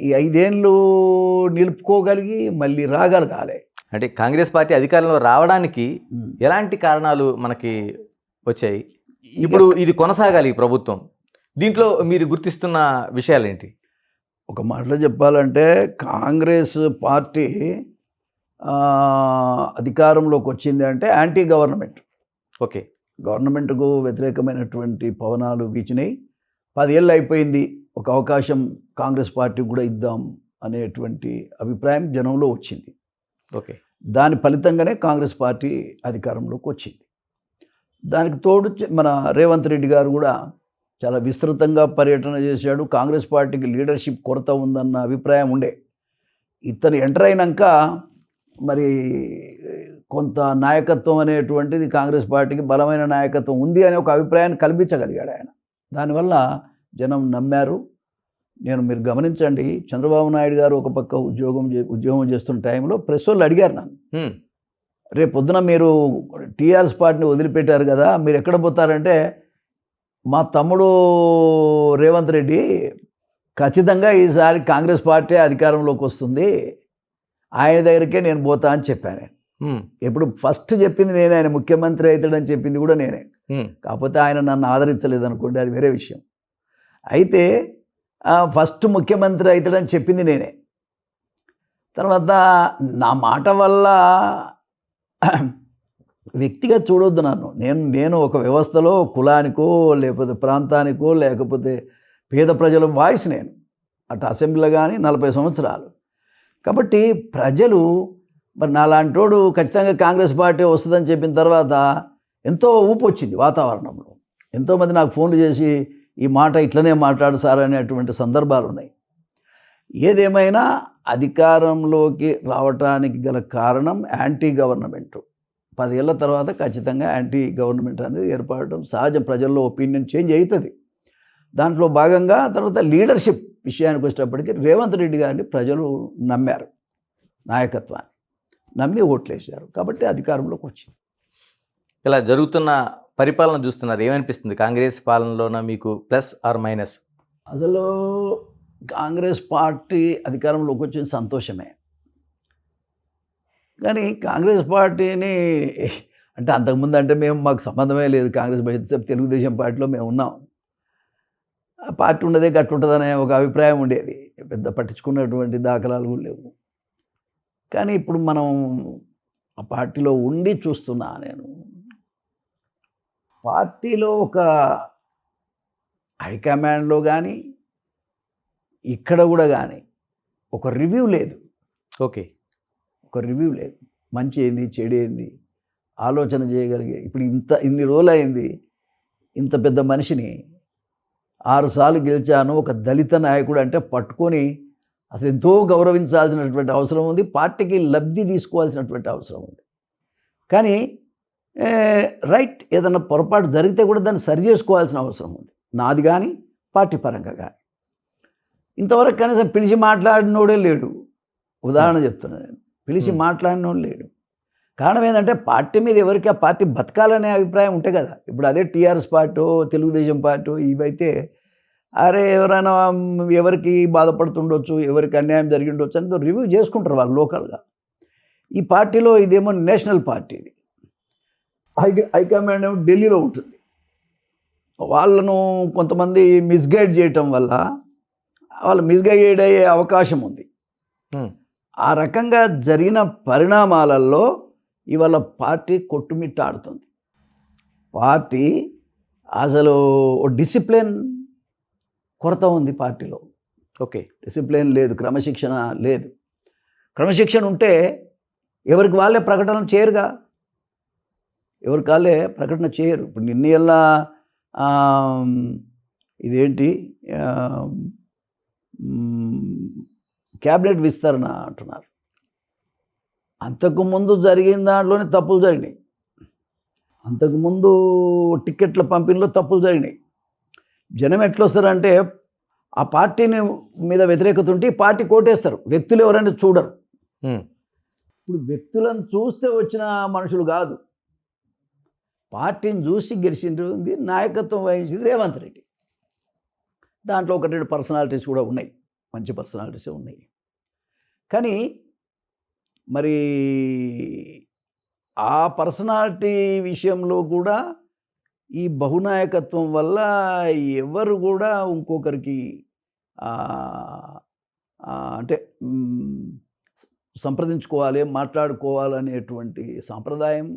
ఈ 5 ఏళ్ళు నిలుపుకోగలిగి మళ్ళీ రాగలగాలి. అంటే కాంగ్రెస్ పార్టీ అధికారంలో రావడానికి ఎలాంటి కారణాలు మనకి వచ్చాయి? ఇప్పుడు ఇది కొనసాగాలి ఈ ప్రభుత్వం. దీంట్లో మీరు గుర్తిస్తున్న విషయాలేంటి? ఒక మాటలో చెప్పాలంటే కాంగ్రెస్ పార్టీ అధికారంలోకి వచ్చింది అంటే యాంటీ గవర్నమెంట్. ఓకే. గవర్నమెంట్కు వ్యతిరేకమైనటువంటి పవనాలు వీచినాయి. 10 ఏళ్ళు అయిపోయింది, ఒక అవకాశం కాంగ్రెస్ పార్టీకి కూడా ఇద్దాం అనేటువంటి అభిప్రాయం జనంలో వచ్చింది. ఓకే. దాని ఫలితంగానే కాంగ్రెస్ పార్టీ అధికారంలోకి వచ్చింది. దానికి తోడు మన రేవంత్ రెడ్డి గారు కూడా చాలా విస్తృతంగా పర్యటన చేశాడు. కాంగ్రెస్ పార్టీకి లీడర్షిప్ కొరత ఉందన్న అభిప్రాయం ఉండే. ఇతను ఎంటర్ అయినాక మరి కొంత నాయకత్వం అనేటువంటిది కాంగ్రెస్ పార్టీకి బలమైన నాయకత్వం ఉంది అనే ఒక అభిప్రాయాన్ని కల్పించగలిగాడు ఆయన. దానివల్ల జనం నమ్మారు. మీరు గమనించండి, చంద్రబాబు నాయుడు గారు ఒక పక్క ఉద్యోగం చేస్తున్న టైంలో ప్రెస్ వాళ్ళు అడిగారు నన్ను, రేపు పొద్దున మీరు టీఆర్ఎస్ పార్టీని వదిలిపెట్టారు కదా, మీరు ఎక్కడ పోతారంటే, మా తమ్ముడు రేవంత్ రెడ్డి ఖచ్చితంగా ఈసారి కాంగ్రెస్ పార్టీ అధికారంలోకి వస్తుంది, ఆయన దగ్గరికే నేను పోతా అని చెప్పాను. ఎప్పుడు ఫస్ట్ చెప్పింది నేనే, ఆయన ముఖ్యమంత్రి అవుతాడని చెప్పింది కూడా నేనే. కాకపోతే ఆయన నన్ను ఆదరించలేదు అనుకోండి, అది వేరే విషయం. అయితే ఫస్ట్ ముఖ్యమంత్రి అవుతాడని చెప్పింది నేనే. తర్వాత నా మాట వల్ల వ్యక్తిగా చూడొద్దు నన్ను. నేను ఒక వ్యవస్థలో కులానికో లేకపోతే ప్రాంతానికో లేకపోతే పేద ప్రజల వాయిస్ నేను. అటు అసెంబ్లీలో కానీ 40 సంవత్సరాలు. కాబట్టి ప్రజలు మరి నాలాంటోడు ఖచ్చితంగా కాంగ్రెస్ పార్టీ వస్తుందని చెప్పిన తర్వాత ఎంతో ఊపు వచ్చింది వాతావరణంలో. ఎంతోమంది నాకు ఫోన్లు చేసి ఈ మాట ఇట్లనే మాట్లాడు సార్ అనేటువంటి సందర్భాలు ఉన్నాయి. ఏదేమైనా అధికారంలోకి రావటానికి గల కారణం యాంటీ గవర్నమెంట్. 10 ఏళ్ల తర్వాత ఖచ్చితంగా యాంటీ గవర్నమెంట్ అనేది ఏర్పడటం సహజం. ప్రజల్లో ఒపీనియన్ చేంజ్ అవుతుంది. దాంట్లో భాగంగా తర్వాత లీడర్షిప్ విషయానికి వచ్చేటప్పటికి రేవంత్ రెడ్డి గారిని ప్రజలు నమ్మారు, నాయకత్వాన్ని నమ్మి ఓట్లేశారు. కాబట్టి అధికారంలోకి వచ్చింది. ఇలా జరుగుతున్న పరిపాలన చూస్తున్నారు, ఏమనిపిస్తుంది? కాంగ్రెస్ పాలనలోన మీకు ప్లస్ ఆర్ మైనస్? అసలు కాంగ్రెస్ పార్టీ అధికారంలోకి వచ్చింది సంతోషమే. కానీ కాంగ్రెస్ పార్టీని అంటే అంతకుముందు అంటే మాకు సంబంధమే లేదు కాంగ్రెస్ పార్టీ, తెలుగుదేశం పార్టీలో మేము ఉన్నాం. ఆ పార్టీ ఉన్నదే గట్టుంటుందనే ఒక అభిప్రాయం ఉండేది. పెద్ద పట్టించుకున్నటువంటి దాఖలాలు కూడా లేవు. కానీ ఇప్పుడు మనం ఆ పార్టీలో ఉండి చూస్తున్నా నేను, పార్టీలో ఒక హైకమాండ్లో కానీ ఇక్కడ కూడా కానీ ఒక రివ్యూ లేదు. ఓకే. ఒక రివ్యూ లేదు. మంచి ఏంది, చెడు ఏంది ఆలోచన చేయగలిగే. ఇప్పుడు ఇన్ని రోజులు అయింది, ఇంత పెద్ద మనిషిని 6 సార్లు గెలిచాను, ఒక దళిత నాయకుడు అంటే పట్టుకొని అసలు ఎంతో గౌరవించాల్సినటువంటి అవసరం ఉంది. పార్టీకి లబ్ధి తీసుకోవాల్సినటువంటి అవసరం ఉంది. కానీ రైట్, ఏదన్నా పొరపాటు జరిగితే కూడా దాన్ని సరి చేసుకోవాల్సిన అవసరం ఉంది, నాది కానీ పార్టీ పరంగా కానీ. ఇంతవరకు కనీసం పిలిచి మాట్లాడినోడే లేడు. ఉదాహరణ చెప్తున్నాను నేను, పిలిచి మాట్లాడినోడు లేడు. కారణం ఏంటంటే పార్టీ మీద ఎవరికి ఆ పార్టీ బతకాలనే అభిప్రాయం ఉంటే కదా. ఇప్పుడు అదే టీఆర్ఎస్ పార్టీ, తెలుగుదేశం పార్టీ ఇవైతే అరే ఎవరైనా ఎవరికి బాధపడుతుండొచ్చు, ఎవరికి అన్యాయం జరిగి ఉండొచ్చు అని రివ్యూ చేసుకుంటారు వాళ్ళు లోకల్గా. ఈ పార్టీలో ఇదేమో నేషనల్ పార్టీ, ఇది హైకమాండ్ ఏమో ఢిల్లీలో ఉంటుంది. వాళ్ళను కొంతమంది మిస్గైడ్ చేయటం వల్ల వాళ్ళు మిస్గైడ్ అయ్యే అవకాశం ఉంది. ఆ రకంగా జరిగిన పరిణామాలలో ఇవాళ పార్టీ కొట్టుమిట్టాడుతుంది. పార్టీ అసలు డిసిప్లిన్ కొరత ఉంది పార్టీలో. ఓకే. డిసిప్లిన్ లేదు, క్రమశిక్షణ లేదు. క్రమశిక్షణ ఉంటే ఎవరికి వాళ్ళే ప్రకటన చేయరుగా, ఎవరికి వాళ్ళే ప్రకటన చేయరు. ఇప్పుడు నిన్న ఇదేంటి క్యాబినెట్ విస్తరణ అంటున్నారు. అంతకుముందు జరిగిన దాంట్లోనే తప్పులు జరిగినాయి. అంతకుముందు టికెట్ల పంపిణీలో తప్పులు జరిగినాయి. జనం ఎట్లొస్తారంటే ఆ పార్టీని మీద వ్యతిరేకత ఉంటే పార్టీ కోటేస్తారు, వ్యక్తులు ఎవరైనా చూడరు. ఇప్పుడు వ్యక్తులను చూస్తే వచ్చిన మనుషులు కాదు, పార్టీని చూసి గెలిచింది, నాయకత్వం వహించింది రేవంత్ రెడ్డి. దాంట్లో 1-2 పర్సనాలిటీస్ కూడా ఉన్నాయి. మంచి పర్సనాలిటీసే ఉన్నాయి. కానీ మరి ఆ పర్సనాలిటీ విషయంలో కూడా ఈ బహునాయకత్వం వల్ల ఎవరు కూడా ఇంకొకరికి అంటే సంప్రదించుకోవాలి, మాట్లాడుకోవాలనేటువంటి సాంప్రదాయం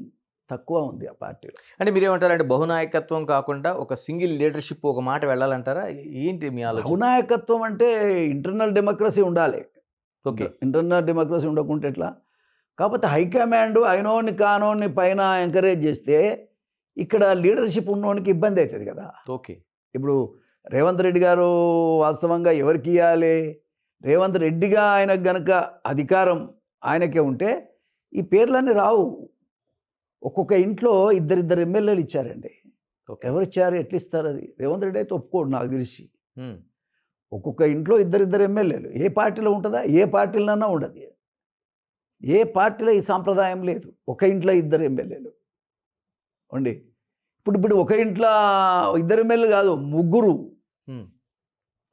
తక్కువ ఉంది ఆ పార్టీలో. అంటే మీరేమంటారంటే బహునాయకత్వం కాకుండా ఒక సింగిల్ లీడర్షిప్ ఒక మాట వెళ్ళాలంటారా? ఏంటి మీ ఆలోచన? బహునాయకత్వం అంటే ఇంటర్నల్ డెమోక్రసీ ఉండాలి. ఓకే. ఇంటర్నల్ డెమోక్రసీ ఉండకుంటే ఎట్లా? కాకపోతే హైకమాండ్ అయినోని కానోని పైన ఎంకరేజ్ చేస్తే ఇక్కడ లీడర్షిప్ ఉన్నోనికి ఇబ్బంది అవుతుంది కదా. ఓకే. ఇప్పుడు రేవంత్ రెడ్డి గారు వాస్తవంగా ఎవరికి ఇవ్వాలి? రేవంత్ రెడ్డిగా ఆయనకు గనక అధికారం ఆయనకే ఉంటే ఈ పేర్లన్నీ రావు. ఒక్కొక్క ఇంట్లో ఇద్దరిద్దరు ఎమ్మెల్యేలు ఇచ్చారండి. ఎవరు ఇచ్చారు? ఎట్లా ఇస్తారు? అది రేవంత్ రెడ్డి అయితే ఒప్పుకోడు నాకు తెలిసి. ఒక్కొక్క ఇంట్లో ఇద్దరిద్దరు ఎమ్మెల్యేలు ఏ పార్టీలో ఉంటుందా? ఏ పార్టీలోనన్నా ఉండదు. ఏ పార్టీలో ఈ సాంప్రదాయం లేదు. ఒక ఇంట్లో ఇద్దరు ఎమ్మెల్యేలు అండి. ఇప్పుడు ఒక ఇంట్లో ఇద్దరు ఎమ్మెల్యేలు కాదు, ముగ్గురు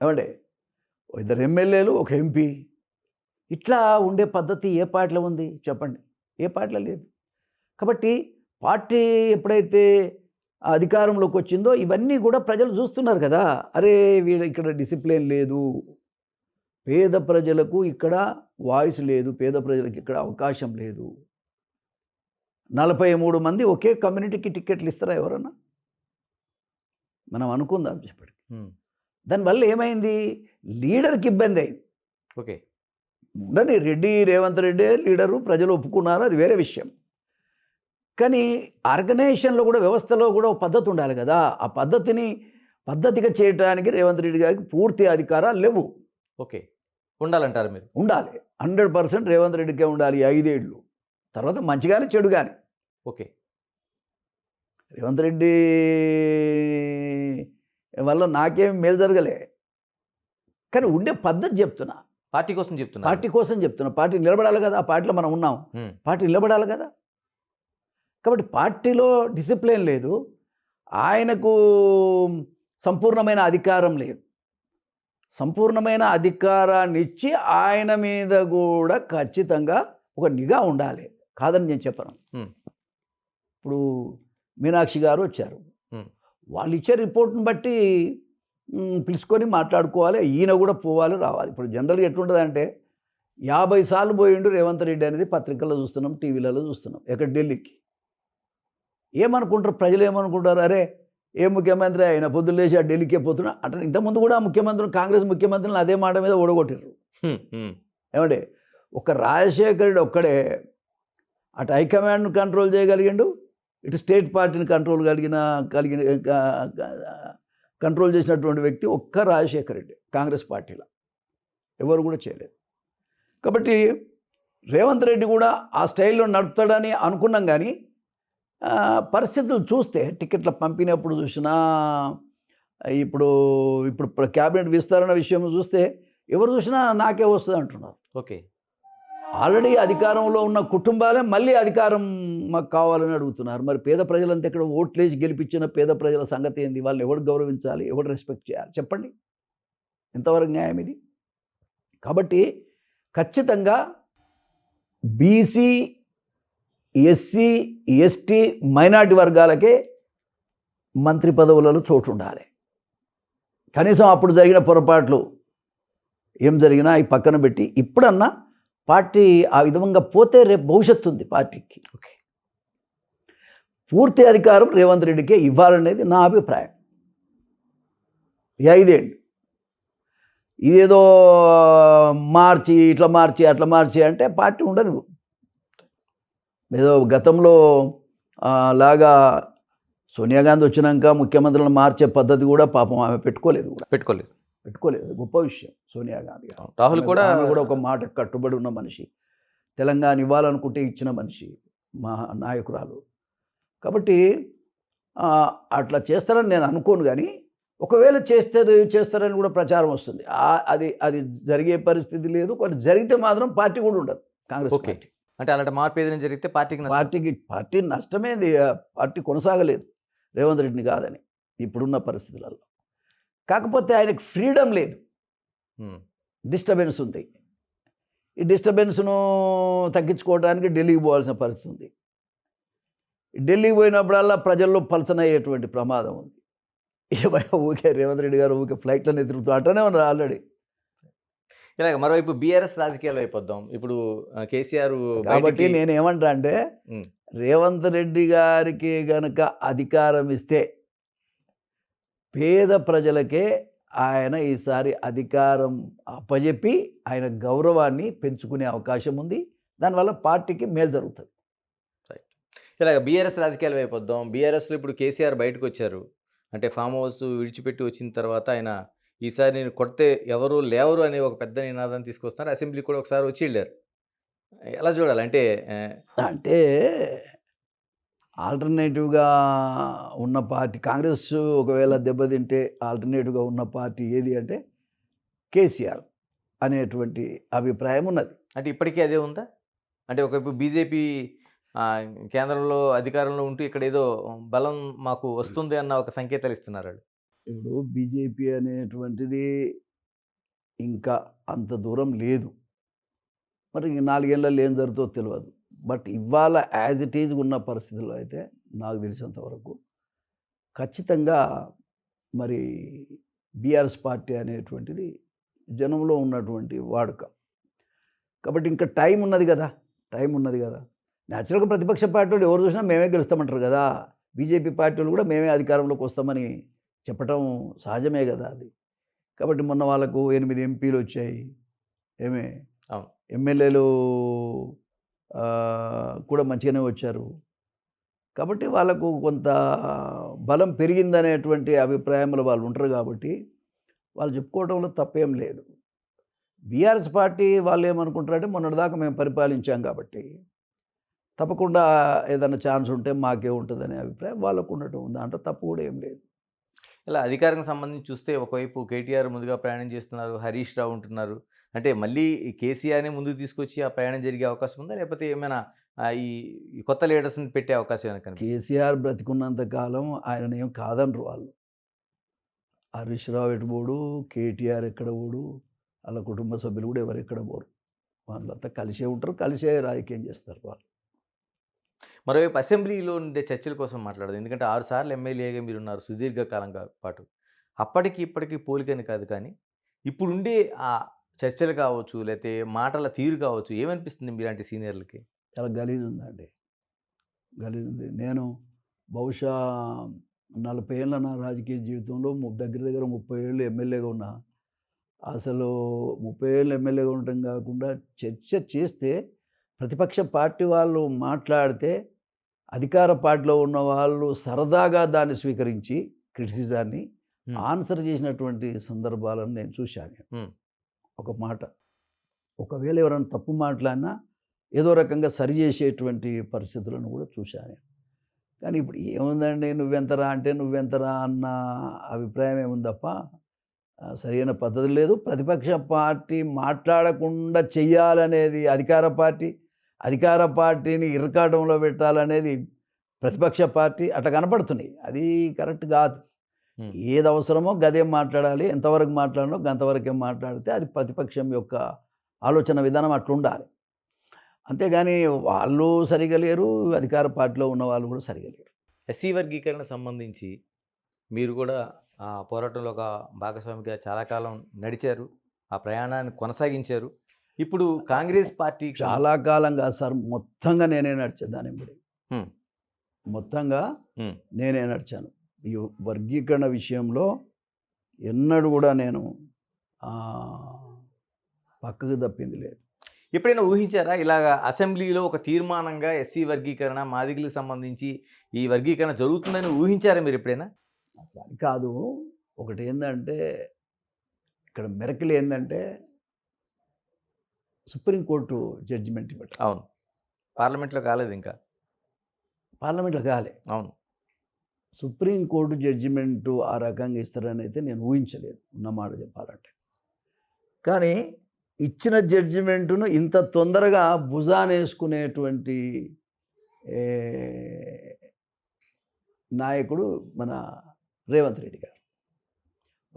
ఏమండి, ఇద్దరు ఎమ్మెల్యేలు, ఒక ఎంపీ. ఇట్లా ఉండే పద్ధతి ఏ పార్టీలో ఉంది చెప్పండి? ఏ పార్టీలో లేదు. కాబట్టి పార్టీ ఎప్పుడైతే అధికారంలోకి వచ్చిందో ఇవన్నీ కూడా ప్రజలు చూస్తున్నారు కదా. అరే వీళ్ళ ఇక్కడ డిసిప్లిన్ లేదు, పేద ప్రజలకు ఇక్కడ వాయిస్ లేదు, పేద ప్రజలకు ఇక్కడ అవకాశం లేదు. 43 మంది ఒకే కమ్యూనిటీకి టికెట్లు ఇస్తారా ఎవరన్నా? మనం అనుకుందాం చెప్పండి. దానివల్ల ఏమైంది? లీడర్కి ఇబ్బంది అయింది. ఓకే. ఉండని రేవంత్ రెడ్డి లీడరు, ప్రజలు ఒప్పుకున్నారు, అది వేరే విషయం. కానీ ఆర్గనైజేషన్లో కూడా, వ్యవస్థలో కూడా ఒక పద్ధతి ఉండాలి కదా. ఆ పద్ధతిగా చేయడానికి రేవంత్ రెడ్డి గారికి పూర్తి అధికారాలు లేవు. ఓకే. ఉండాలంటారు మీరు? ఉండాలి. 100% రేవంత్ రెడ్డికే ఉండాలి 5 ఏళ్ళు. తర్వాత మంచి కానీ చెడు కానీ. ఓకే. రేవంత్ రెడ్డి వల్ల నాకేం మేలు జరగలే, కానీ ఉండే పద్ధతి చెప్తున్నా. పార్టీ కోసం చెప్తున్నా. పార్టీ నిలబడాలి కదా. ఆ పార్టీలో మనం ఉన్నాం, పార్టీ నిలబడాలి కదా. కాబట్టి పార్టీలో డిసిప్లిన్ లేదు, ఆయనకు సంపూర్ణమైన అధికారం లేదు. సంపూర్ణమైన అధికారాన్ని ఇచ్చి ఆయన మీద కూడా ఖచ్చితంగా ఒక నిఘా ఉండాలి, కాదని నేను చెప్పను. ఇప్పుడు మీనాక్షి గారు వచ్చారు, వాళ్ళు ఇచ్చే రిపోర్ట్ని బట్టి పిలుచుకొని మాట్లాడుకోవాలి. ఈయన కూడా పోవాలి, రావాలి. ఇప్పుడు జనరల్గా ఎట్లుంటుందంటే 50 సార్లు పోయిండు రేవంత్ రెడ్డి అనేది పత్రికల్లో చూస్తున్నాం, టీవీలలో చూస్తున్నాం. ఎక్కడ? ఢిల్లీకి. ఏమనుకుంటారు ప్రజలు? ఏమనుకుంటారు? అరే ఏ ముఖ్యమంత్రి అయినా పొద్దున్న లేచి ఆ ఢిల్లీకే పోతున్నా అంటే. ఇంతకుముందు కూడా ముఖ్యమంత్రులు, కాంగ్రెస్ ముఖ్యమంత్రులను అదే మాట మీద ఓడగొట్టారు. ఏమంటే ఒక రాజశేఖర రెడ్డి ఒక్కడే అటు హైకమాండ్ను కంట్రోల్ చేయగలిగిండు, ఇటు స్టేట్ పార్టీని కంట్రోల్ చేసినటువంటి వ్యక్తి ఒక్క రాజశేఖర రెడ్డి కాంగ్రెస్ పార్టీలో. ఎవరు కూడా చేయలేదు. కాబట్టి రేవంత్ రెడ్డి కూడా ఆ స్టైల్లో నడుపుతాడని అనుకున్నాం. కానీ పరిస్థితులు చూస్తే, టికెట్ల పంపినప్పుడు చూసినా, ఇప్పుడు క్యాబినెట్ విస్తరణ విషయం చూస్తే ఎవరు చూసినా నాకే వస్తుంది అంటున్నారు. ఓకే. ఆల్రెడీ అధికారంలో ఉన్న కుటుంబాలే మళ్ళీ అధికారం మాకు కావాలని అడుగుతున్నారు. మరి పేద ప్రజలంతా ఇక్కడ ఓట్లేసి గెలిపించిన పేద ప్రజల సంగతి ఏంది? వాళ్ళని ఎవరు గౌరవించాలి, ఎవరు రెస్పెక్ట్ చేయాలి చెప్పండి? ఎంతవరకు న్యాయం ఇది? కాబట్టి ఖచ్చితంగా బీసీ, ఎస్సీ, ఎస్టీ, మైనార్టీ వర్గాలకే మంత్రి పదవులలో చోటు ఉండాలి. కనీసం అప్పుడు జరిగిన పొరపాట్లు ఏం జరిగినా అవి పక్కన పెట్టి ఇప్పుడన్నా పార్టీ ఆ విధంగా పోతే రేపు భవిష్యత్తు ఉంది పార్టీకి. ఓకే. పూర్తి అధికారం రేవంత్ రెడ్డికే ఇవ్వాలనేది నా అభిప్రాయం. 5 ఏళ్ళు ఇదేదో మార్చి ఇట్లా మార్చి అట్లా మార్చి అంటే పార్టీ ఉండదు. ఏదో గతంలో లాగా సోనియా గాంధీ వచ్చినాక ముఖ్యమంత్రులను మార్చే పద్ధతి కూడా పాపం ఆమె పెట్టుకోలేదు. గొప్ప విషయం. సోనియా గాంధీ రాహుల్ కూడా ఒక మాట కట్టుబడి ఉన్న మనిషి, తెలంగాణ ఇవ్వాలనుకుంటే ఇచ్చిన మనిషి, మా నాయకురాలు. కాబట్టి అట్లా చేస్తారని నేను అనుకోను. కానీ ఒకవేళ చేస్తారని కూడా ప్రచారం వస్తుంది. అది జరిగే పరిస్థితి లేదు. కొన్ని జరిగితే మాత్రం పార్టీ కూడా ఉండదు కాంగ్రెస్ పార్టీ. అంటే అలాంటి మార్పు ఏదైనా జరిగితే పార్టీ నష్టమేది. పార్టీ కొనసాగలేదు రేవంత్ రెడ్డిని కాదని ఇప్పుడున్న పరిస్థితులలో. కాకపోతే ఆయనకు ఫ్రీడమ్ లేదు. డిస్టర్బెన్స్ ఉంది. ఈ డిస్టర్బెన్స్ను తగ్గించుకోవడానికి ఢిల్లీకి పోవాల్సిన పరిస్థితి ఉంది. ఢిల్లీకి పోయినప్పుడల్లా ప్రజల్లో పలచనయ్యేటువంటి ప్రమాదం ఉంది. ఊకే రేవంత్ రెడ్డి గారు ఊకే ఫ్లైట్లను తిరుగుతూ అట్టనే ఉన్నారు ఆల్రెడీ. ఇలాగ మరోవైపు బీఆర్ఎస్ రాజకీయాలు అయిపోద్దాం. ఇప్పుడు కేసీఆర్ కాబట్టి నేనేమంటా అంటే రేవంత్ రెడ్డి గారికి గనక అధికారం ఇస్తే పేద ప్రజలకే ఆయన ఈసారి అధికారం అప్పజెప్పి ఆయన గౌరవాన్ని పెంచుకునే అవకాశం ఉంది. దానివల్ల పార్టీకి మేలు జరుగుతుంది. ఇలాగ బీఆర్ఎస్ రాజకీయాలు అయిపోద్దాం. బీఆర్ఎస్లో ఇప్పుడు కేసీఆర్ బయటకు వచ్చారు. అంటే ఫామ్ హౌస్ విడిచిపెట్టి వచ్చిన తర్వాత ఆయన ఈసారి నేను కొడితే ఎవరు లేవరు అనే ఒక పెద్ద నినాదం తీసుకొస్తున్నారు. అసెంబ్లీ కూడా ఒకసారి వచ్చి వెళ్ళారు. ఎలా చూడాలి? అంటే ఆల్టర్నేటివ్గా ఉన్న పార్టీ కాంగ్రెస్ ఒకవేళ దెబ్బతింటే ఆల్టర్నేటివ్గా ఉన్న పార్టీ ఏది అంటే కేసీఆర్ అనేటువంటి అభిప్రాయం ఉన్నది. అంటే ఇప్పటికీ అదే ఉందా? అంటే ఒకవైపు బీజేపీ కేంద్రంలో అధికారంలో ఉంటూ ఇక్కడ ఏదో బలం మాకు వస్తుంది అన్న ఒక సంకేతాలు ఇస్తున్నారు. ఇప్పుడు బీజేపీ అనేటువంటిది ఇంకా అంత దూరం లేదు. మరి 4 ఏళ్ళలో ఏం జరుగుతుందో తెలియదు. బట్ ఇవాళ యాజ్ ఇట్ ఈజ్ ఉన్న పరిస్థితుల్లో అయితే నాకు తెలిసినంత వరకు ఖచ్చితంగా మరి బీఆర్ఎస్ పార్టీ అనేటువంటిది జనంలో ఉన్నటువంటి వాడుక. కాబట్టి ఇంకా టైం ఉన్నది కదా. న్యాచురల్గా ప్రతిపక్ష పార్టీ వాళ్ళు ఎవరు చూసినా మేమే గెలుస్తామంటారు కదా. బీజేపీ పార్టీ వాళ్ళు కూడా మేమే అధికారంలోకి వస్తామని చెప్పటం సహజమే కదా అది. కాబట్టి మొన్న వాళ్ళకు 8 ఎంపీలు వచ్చాయి. ఎమ్మెల్యేలు కూడా మంచిగానే వచ్చారు. కాబట్టి వాళ్ళకు కొంత బలం పెరిగిందనేటువంటి అభిప్రాయంలో వాళ్ళు ఉంటారు. కాబట్టి వాళ్ళు చెప్పుకోవడంలో తప్పేం లేదు. బీఆర్ఎస్ పార్టీ వాళ్ళు ఏమనుకుంటారంటే మొన్నటిదాకా మేము పరిపాలించాం కాబట్టి తప్పకుండా ఏదైనా ఛాన్స్ ఉంటే మాకే ఉంటుందనే అభిప్రాయం వాళ్ళకు ఉండటం. దాంట్లో తప్పు కూడా ఏం లేదు. ఇలా అధికారం సంబంధించి చూస్తే ఒకవైపు కేటీఆర్ ముందుగా ప్రయాణం చేస్తున్నారు, హరీష్ రావు ఉంటున్నారు. అంటే మళ్ళీ కేసీఆర్ని ముందుకు తీసుకొచ్చి ఆ ప్రయాణం జరిగే అవకాశం ఉందా? లేకపోతే ఏమైనా ఈ కొత్త లీడర్స్ని పెట్టే అవకాశం ఏమైనా కనిపిస్తుందా? కేసీఆర్ బ్రతికున్నంత కాలం ఆయన ఏం కాదనరు వాళ్ళు. హరీష్ రావు ఎటు పోడు, కేటీఆర్ ఎక్కడ పోడు, వాళ్ళ కుటుంబ సభ్యులు కూడా ఎవరు ఎక్కడ పోరు. వాళ్ళంతా కలిసే ఉంటారు, కలిసే రాజకీయం చేస్తారు వాళ్ళు. మరోవైపు అసెంబ్లీలో ఉండే చర్చల కోసం మాట్లాడదు. ఎందుకంటే 6 సార్లు ఎమ్మెల్యేగా మీరున్నారు సుదీర్ఘకాలంగా పాటు. అప్పటికి ఇప్పటికీ పోలికని కాదు, కానీ ఇప్పుడుండే ఆ చర్చలు కావచ్చు, లేకపోతే మాటల తీరు కావచ్చు, ఏమనిపిస్తుంది మీలాంటి సీనియర్లకి? చాలా గలీజ్ ఉందండి. నేను బహుశా 40 ఏళ్ళ నా రాజకీయ జీవితంలో దగ్గర 30 ఏళ్ళు ఎమ్మెల్యేగా ఉన్నా. అసలు 30 ఏళ్ళు ఎమ్మెల్యేగా ఉండటం కాకుండా చర్చ చేస్తే ప్రతిపక్ష పార్టీ వాళ్ళు మాట్లాడితే అధికార పార్టీలో ఉన్న వాళ్ళు సరదాగా దాన్ని స్వీకరించి క్రిటిసిజాన్ని ఆన్సర్ చేసినటువంటి సందర్భాలను నేను చూశాను. ఒక మాట ఒకవేళ ఎవరైనా తప్పు మాట్లాడినా ఏదో రకంగా సరిచేసేటువంటి పరిస్థితులను కూడా చూశాను. కానీ ఇప్పుడు ఏముందండి, నువ్వెంతరా అంటే నువ్వెంతరా అన్న అభిప్రాయం ఏముంది తప్ప సరైన పద్ధతి లేదు. ప్రతిపక్ష పార్టీ మాట్లాడకుండా చెయ్యాలనేది అధికార పార్టీని ఇరకాటంలో పెట్టాలనేది ప్రతిపక్ష పార్టీ అట్లా కనపడుతున్నాయి. అది కరెక్ట్ కాదు. ఏది అవసరమో గదేం మాట్లాడాలి, ఎంతవరకు మాట్లాడనో అంతవరకే మాట్లాడితే అది ప్రతిపక్షం యొక్క ఆలోచన విధానం అట్లుండాలి. అంతేగాని వాళ్ళు సరిగా లేరు, అధికార పార్టీలో ఉన్న వాళ్ళు కూడా సరిగా లేరు. ఎస్సీ వర్గీకరణ సంబంధించి మీరు కూడా ఆ పోరాటంలో ఒక భాగస్వామిగా చాలా కాలం నడిచారు, ఆ ప్రయాణాన్ని కొనసాగించారు. ఇప్పుడు కాంగ్రెస్ పార్టీ చాలా కాలంగా సార్ మొత్తంగా నేనే నడిచాను. దాని మొత్తంగా నేనే నడిచాను. ఈ వర్గీకరణ విషయంలో ఎన్నడూ కూడా నేను పక్కకు తప్పింది లేదు. ఎప్పుడైనా ఊహించారా ఇలాగా అసెంబ్లీలో ఒక తీర్మానంగా ఎస్సీ వర్గీకరణ, మాదిగలకు సంబంధించి ఈ వర్గీకరణ జరుగుతుందని ఊహించారా మీరు ఎప్పుడైనా? కాదు. ఒకటి ఏంటంటే ఇక్కడ మెరకలు ఏంటంటే సుప్రీంకోర్టు జడ్జిమెంట్ ఇవ్వటం. అవును, పార్లమెంట్లో కాలేదు, ఇంకా పార్లమెంట్లో కాలే. అవును, సుప్రీంకోర్టు జడ్జిమెంటు ఆ రకంగా ఇస్తారని అయితే నేను ఊహించలేదు, ఉన్నమాట చెప్పాలంటే. కానీ ఇచ్చిన జడ్జిమెంటును ఇంత తొందరగా భుజానేసుకునేటువంటి నాయకుడు మన రేవంత్ రెడ్డి గారు.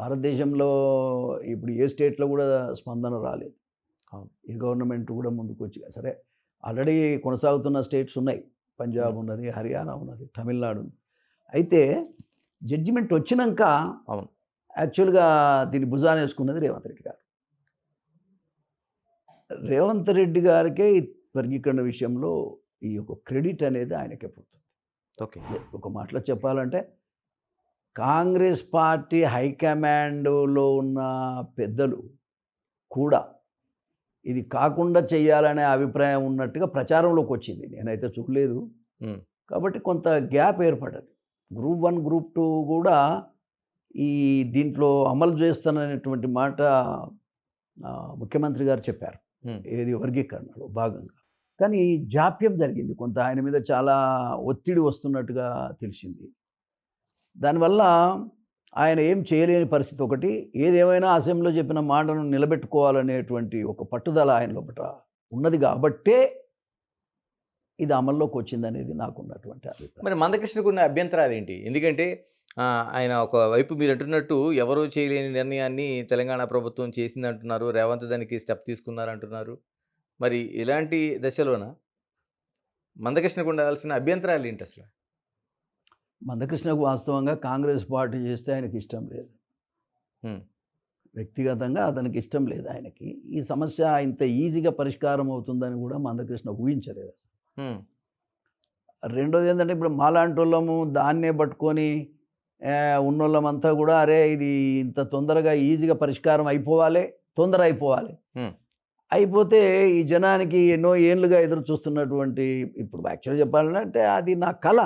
భారతదేశంలో ఇప్పుడు ఏ స్టేట్లో కూడా స్పందన రాలేదు. అవును. ఏ గవర్నమెంట్ కూడా ముందుకు వచ్చి సరే ఆల్రెడీ కొనసాగుతున్న స్టేట్స్ ఉన్నాయి. పంజాబ్ ఉన్నది, హర్యానా ఉన్నది, తమిళనాడు ఉంది. అయితే జడ్జిమెంట్ వచ్చినాక అవును. యాక్చువల్గా దీన్ని భుజాన వేసుకున్నది రేవంత్ రెడ్డి గారు. రేవంత్ రెడ్డి గారికే ఈ వర్గీకరణ విషయంలో ఈ యొక్క క్రెడిట్ అనేది ఆయనకే పోతుంది. ఓకే. ఒక మాటలో చెప్పాలంటే కాంగ్రెస్ పార్టీ హైకమాండ్లో ఉన్న పెద్దలు కూడా ఇది కాకుండా చేయాలనే అభిప్రాయం ఉన్నట్టుగా ప్రచారంలోకి వచ్చింది. నేనైతే చూడలేదు. కాబట్టి కొంత గ్యాప్ ఏర్పడ్డది. గ్రూప్ 1, గ్రూప్ 2 కూడా ఈ దీంట్లో అమలు చేస్తాననేటువంటి మాట ముఖ్యమంత్రి గారు చెప్పారు. ఏది వర్గీకరణలో భాగంగా. కానీ జాప్యం జరిగింది. కొంత ఆయన మీద చాలా ఒత్తిడి వస్తున్నట్టుగా తెలిసింది. దానివల్ల ఆయన ఏం చేయలేని పరిస్థితి ఒకటి. ఏదేమైనా అసెంబ్లీలో చెప్పిన మాటను నిలబెట్టుకోవాలనేటువంటి ఒక పట్టుదల ఆయన లోపల ఉన్నది కాబట్టే ఇది అమల్లోకి వచ్చిందనేది నాకున్నటువంటి అభిప్రాయం. మరి మందకృష్ణకు ఉన్న అభ్యంతరాలు ఏంటి? ఎందుకంటే ఆయన ఒకవైపు మీరు అంటున్నట్టు ఎవరూ చేయలేని నిర్ణయాన్ని తెలంగాణ ప్రభుత్వం చేసిందంటున్నారు. రేవంత్ దానికి స్టెప్ తీసుకున్నారంటున్నారు. మరి ఇలాంటి దశలోన మందకృష్ణకు ఉండాల్సిన అభ్యంతరాలు ఏంటి అసలు? మందకృష్ణకు వాస్తవంగా కాంగ్రెస్ పార్టీ చేస్తే ఆయనకి ఇష్టం లేదు. వ్యక్తిగతంగా అతనికి ఇష్టం లేదు ఆయనకి. ఈ సమస్య ఇంత ఈజీగా పరిష్కారం అవుతుందని కూడా మందకృష్ణ ఊహించలేదు. రెండోది ఏంటంటే ఇప్పుడు మాలాంటి వాళ్ళము దాన్నే పట్టుకొని ఉన్నోళ్ళమంతా కూడా అరే ఇది ఇంత తొందరగా ఈజీగా పరిష్కారం అయిపోవాలి, తొందర అయిపోవాలి. అయిపోతే ఈ జనానికి ఎన్నో ఏళ్ళుగా ఎదురు చూస్తున్నటువంటి ఇప్పుడు యాక్చువల్గా చెప్పాలంటే అది నా కళ,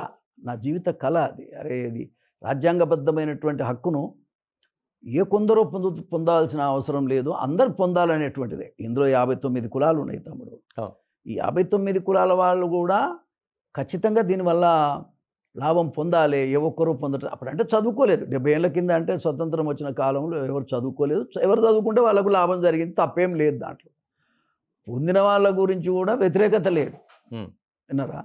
నా జీవిత కళ అది. అరే ఇది రాజ్యాంగబద్ధమైనటువంటి హక్కును ఏ కొందరో పొందాల్సిన అవసరం లేదు, అందరు పొందాలనేటువంటిదే. ఇందులో 59 కులాలు ఉన్నాయి తమ్ముడు. ఈ 59 కులాల వాళ్ళు కూడా ఖచ్చితంగా దీనివల్ల లాభం పొందాలి. ఏ ఒక్కరూ పొందటం అప్పుడంటే చదువుకోలేదు. 70 ఏళ్ళ కింద అంటే స్వతంత్రం వచ్చిన కాలంలో ఎవరు చదువుకోలేదు. ఎవరు చదువుకుంటే వాళ్ళకు లాభం జరిగింది, తప్పేం లేదు దాంట్లో. పొందిన వాళ్ళ గురించి కూడా వ్యతిరేకత లేదు. విన్నారా?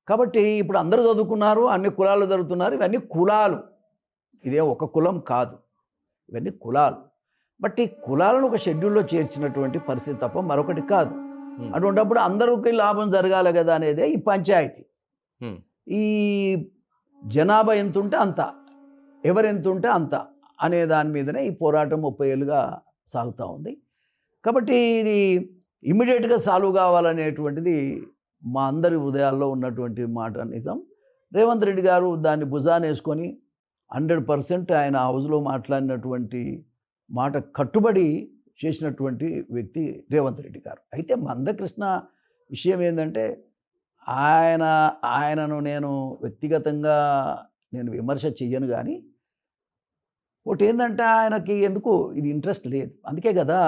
కాబట్టి ఇప్పుడు అందరూ చదువుకున్నారు, అన్ని కులాలు జరుగుతున్నారు. ఇవన్నీ కులాలు, ఇదే ఒక కులం కాదు, ఇవన్నీ కులాలు. బట్ ఈ కులాలను ఒక షెడ్యూల్లో చేర్చినటువంటి పరిస్థితి తప్ప మరొకటి కాదు. అటువంటిప్పుడు అందరికీ లాభం జరగాలి కదా అనేదే ఈ పంచాయతీ. ఈ జనాభా ఎంత ఉంటే అంత, ఎవరెంత ఉంటే అంత అనే దాని మీదనే ఈ పోరాటం 30 ఏళ్ళుగా సాగుతూ ఉంది. కాబట్టి ఇది ఇమ్మీడియట్గా సాల్వ్ కావాలనేటువంటిది మా అందరి హృదయాల్లో ఉన్నటువంటి మాట నిజం. రేవంత్ రెడ్డి గారు దాన్ని భుజాన వేసుకొని 100% ఆయన హౌస్లో మాట్లాడినటువంటి మాట కట్టుబడి చేసినటువంటి వ్యక్తి రేవంత్ రెడ్డి గారు. అయితే మందకృష్ణ విషయం ఏంటంటే ఆయనను నేను వ్యక్తిగతంగా విమర్శ చెయ్యను. కానీ ఒకటి ఏంటంటే ఆయనకి ఎందుకు ఇది ఇంట్రెస్ట్ లేదు. అందుకే కదా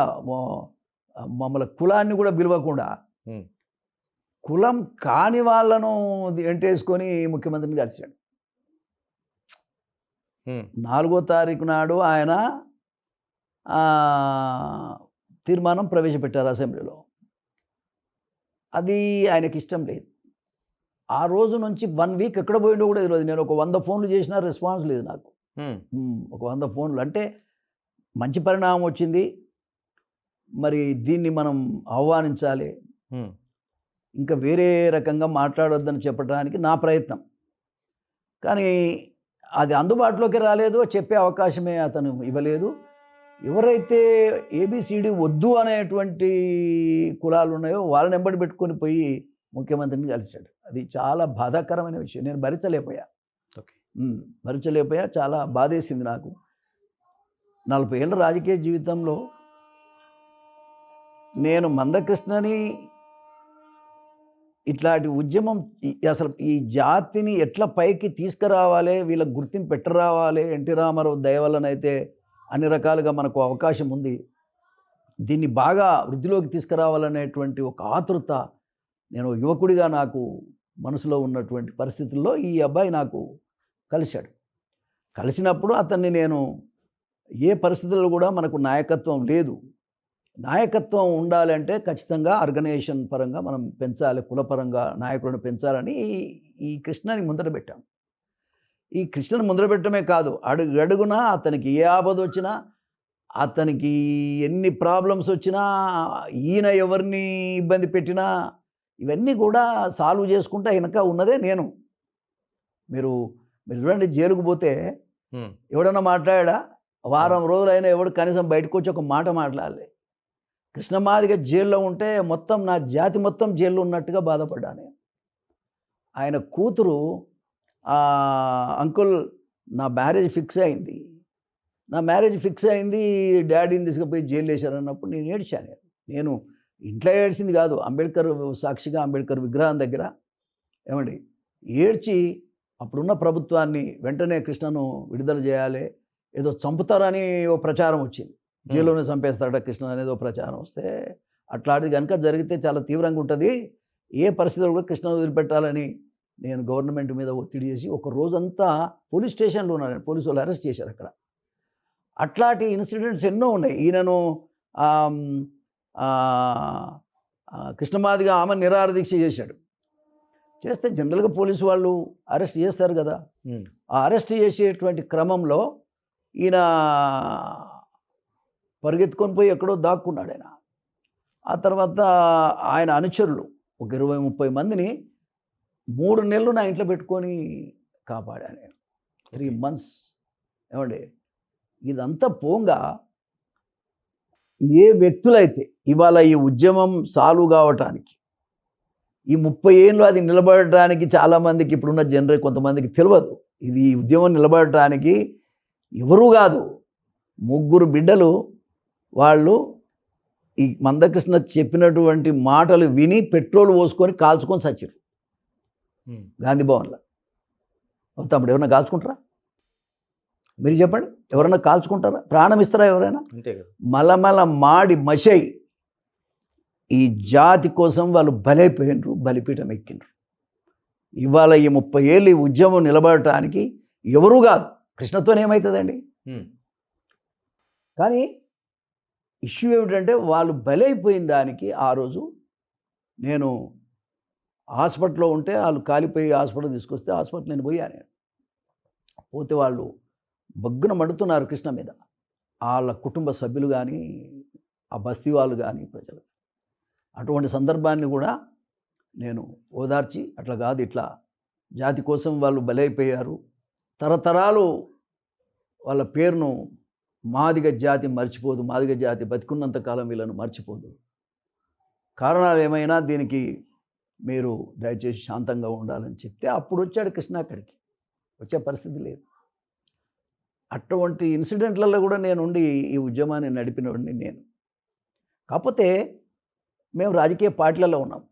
మమ్మల్ని కులాన్ని కూడా పిలవకుండా కులం కాని వాళ్ళను ఎంటేసుకొని ముఖ్యమంత్రిని కలిశాడు. 4వ తారీఖు నాడు ఆయన తీర్మానం ప్రవేశపెట్టారు అసెంబ్లీలో. అది ఆయనకి ఇష్టం లేదు. ఆ రోజు నుంచి 1 వీక్ ఎక్కడ పోయిండో కూడా తెలియదు. నేను ఒక 100 ఫోన్లు చేసినా రెస్పాన్స్ లేదు నాకు. ఒక 100 ఫోన్లు అంటే మంచి పరిణామం వచ్చింది. మరి దీన్ని మనం ఆహ్వానించాలి, ఇంకా వేరే రకంగా మాట్లాడొద్దని చెప్పడానికి నా ప్రయత్నం. కానీ అది అందుబాటులోకి రాలేదు, చెప్పే అవకాశమే అతను ఇవ్వలేదు. ఎవరైతే ఏబిసిడి వద్దు అనేటువంటి కులాలు ఉన్నాయో వాళ్ళని వెంబడి పెట్టుకొని పోయి ముఖ్యమంత్రిని కలిశాడు. అది చాలా బాధాకరమైన విషయం. నేను భరించలేకపోయా. చాలా బాధేసింది నాకు. 40 ఏళ్ళ రాజకీయ జీవితంలో నేను మందకృష్ణని ఇట్లాంటి ఉద్యమం అసలు ఈ జాతిని ఎట్లా పైకి తీసుకురావాలి, వీళ్ళకి గుర్తింపు పెట్టరావాలి, ఎన్టీ రామారావు దయ వల్లనైతే అన్ని రకాలుగా మనకు అవకాశం ఉంది, దీన్ని బాగా వృద్ధిలోకి తీసుకురావాలనేటువంటి ఒక ఆతృత నేను యువకుడిగా నాకు మనసులో ఉన్నటువంటి పరిస్థితుల్లో ఈ అబ్బాయి నాకు కలిశాడు. కలిసినప్పుడు అతన్ని నేను ఏ పరిస్థితుల్లో కూడా మనకు నాయకత్వం లేదు, నాయకత్వం ఉండాలంటే ఖచ్చితంగా ఆర్గనైజేషన్ పరంగా మనం పెంచాలి, కులపరంగా నాయకులను పెంచాలని ఈ కృష్ణని ముందట పెట్టాం. ఈ కృష్ణను ముందర పెట్టడమే కాదు, అడుగడుగునా అతనికి ఏ ఆపద వచ్చినా, అతనికి ఎన్ని ప్రాబ్లమ్స్ వచ్చినా, ఈయన ఎవరిని ఇబ్బంది పెట్టినా ఇవన్నీ కూడా సాల్వ్ చేసుకుంటా వెనక ఉన్నదే నేను. మీరు చూడండి, జైలుకు పోతే ఎవడన్నా మాట్లాడా? వారం రోజులైనా ఎవడు కనీసం బయటకు వచ్చి ఒక మాట మాట్లాడలే. కృష్ణమాదిగ జైల్లో ఉంటే మొత్తం నా జాతి మొత్తం జైల్లో ఉన్నట్టుగా బాధపడ్డా నేను. ఆయన కూతురు అంకుల్ నా మ్యారేజ్ ఫిక్స్ అయింది, డాడీని తీసుకుపోయి జైలు వేశారన్నప్పుడు నేను ఏడ్చాను. నేను ఇంట్లో ఏడ్చింది కాదు, అంబేద్కర్ సాక్షిగా అంబేద్కర్ విగ్రహం దగ్గర ఏమండి ఏడ్చి అప్పుడున్న ప్రభుత్వాన్ని వెంటనే కృష్ణను విడుదల చేయాలి, ఏదో చంపుతారని ఓ ప్రచారం వచ్చింది, జైల్లోనే చంపేస్తారట కృష్ణ అనేది ఓ ప్రచారం వస్తే, అట్లాంటిది కనుక జరిగితే చాలా తీవ్రంగా ఉంటుంది, ఏ పరిస్థితుల్లో కూడా కృష్ణను వదిలిపెట్టాలని నేను గవర్నమెంట్ మీద ఒత్తిడి చేసి ఒక రోజంతా పోలీస్ స్టేషన్లో ఉన్నాను. పోలీసు వాళ్ళు అరెస్ట్ చేశారు అక్కడ. అట్లాంటి ఇన్సిడెంట్స్ ఎన్నో ఉన్నాయి. ఈయనను కృష్ణమాదిగా ఆమె నిరాహారదీక్ష చేశాడు. చేస్తే జనరల్గా పోలీసు వాళ్ళు అరెస్ట్ చేస్తారు కదా, ఆ అరెస్ట్ చేసేటువంటి క్రమంలో ఈయన పరిగెత్తుకొని పోయి ఎక్కడో దాక్కున్నాడు ఆయన. ఆ తర్వాత ఆయన అనుచరులు ఒక 20-30 మందిని 3 నెలలు నా ఇంట్లో పెట్టుకొని కాపాడాను నేను, 3 months. ఏమండి ఇదంతా పోంగా ఏ వ్యక్తులైతే ఇవాళ ఈ ఉద్యమం సాల్వ్ కావటానికి, ఈ 30 ఏళ్ళు అది నిలబడటానికి చాలామందికి ఇప్పుడున్న జనరేషన్ కొంతమందికి తెలియదు. ఇది ఉద్యమం నిలబడటానికి ఎవరు కాదు, 3 బిడ్డలు వాళ్ళు ఈ మందకృష్ణ చెప్పినటువంటి మాటలు విని పెట్రోల్ పోసుకొని కాల్చుకొని చచ్చారు గాంధీ భవన్లో. తమ్ముడు ఎవరైనా కాల్చుకుంటారా? మీరు చెప్పండి, ఎవరైనా కాల్చుకుంటారా? ప్రాణం ఇస్తారా ఎవరైనా? మలమల మాడి మషై ఈ జాతి కోసం వాళ్ళు బలైపోయినరు, బలిపీఠం ఎక్కినరు. ఇవాళ ఈ 30 ఏళ్ళు ఈ ఉద్యమం నిలబడటానికి ఎవరు కాదు, కృష్ణతోనేమవుతుందండి? కానీ ఇష్యూ ఏమిటంటే వాళ్ళు బలైపోయిన దానికి ఆ రోజు నేను హాస్పిటల్లో ఉంటే వాళ్ళు కాలిపోయి హాస్పిటల్ తీసుకొస్తే హాస్పిటల్ నేను పోయాను. పోతే వాళ్ళు బగ్గున మండుతున్నారు కృష్ణ మీద, వాళ్ళ కుటుంబ సభ్యులు కానీ ఆ బస్తీ వాళ్ళు కానీ ప్రజలు. అటువంటి సందర్భాన్ని కూడా నేను ఓదార్చి, అట్లా కాదు, ఇట్లా జాతి కోసం వాళ్ళు బలైపోయారు, తరతరాలు వాళ్ళ పేరును మాదిగ జాతి మర్చిపోదు, మాదిగ జాతి బతికున్నంతకాలం వీళ్ళను మర్చిపోదు. కారణాలు ఏమైనా దీనికి మీరు దయచేసి శాంతంగా ఉండాలని చెప్తే అప్పుడు వచ్చాడు కృష్ణ. అక్కడికి వచ్చే పరిస్థితి లేదు. అటువంటి ఇన్సిడెంట్లలో కూడా నేను ఉండి ఈ ఉద్యమాన్ని నడిపినవాడిని నేను. కాకపోతే మేము రాజకీయ పార్టీలలో ఉన్నాం,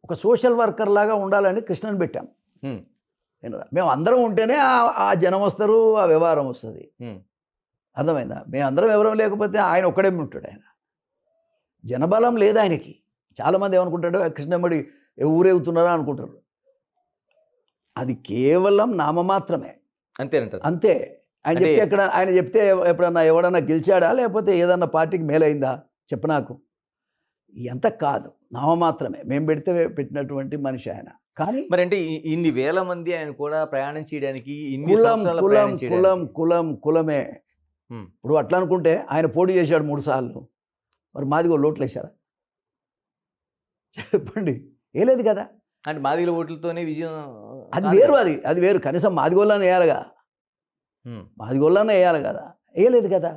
ఒక సోషల్ వర్కర్ లాగా ఉండాలని కృష్ణని పెట్టాం. మేము అందరం ఉంటేనే ఆ జనం వస్తారు, ఆ వ్యవహారం వస్తుంది. అర్థమైందా? మేము అందరం ఎవరం లేకపోతే ఆయన ఒక్కడే ఉంటాడు. ఆయన జనబలం లేదు ఆయనకి. చాలామంది ఏమనుకుంటాడు, కృష్ణమ్మడి ఊరేగుతున్నారా అనుకుంటారు. అది కేవలం నామమాత్రమే, అంతేనంటారు. అంతే. ఆయన చెప్తే ఎప్పుడన్నా ఎవడన్నా గెలిచాడా, లేకపోతే ఏదన్నా పార్టీకి మేలైందా చెప్పు నాకు. ఎంత కాదు, నామమాత్రమే. మేము పెట్టినటువంటి మనిషి ఆయన. కానీ మరి అంటే ఇన్ని వేల మంది ఆయన కూడా ప్రయాణం చేయడానికి కులమే. ఇప్పుడు అట్లా అనుకుంటే ఆయన పోటీ చేశాడు 3 సార్లు, మరి మాదిగో లోట్లు వేశారా చెప్పండి? ఏ లేదు కదా. అంటే మాదిగల ఓట్లతోనే విజయం, అది వేరు. అది వేరు. కనీసం మాదిగోళ్ళని వేయాలిగా, మాదిగోళ్ళనే వేయాలి కదా, వేయలేదు కదా.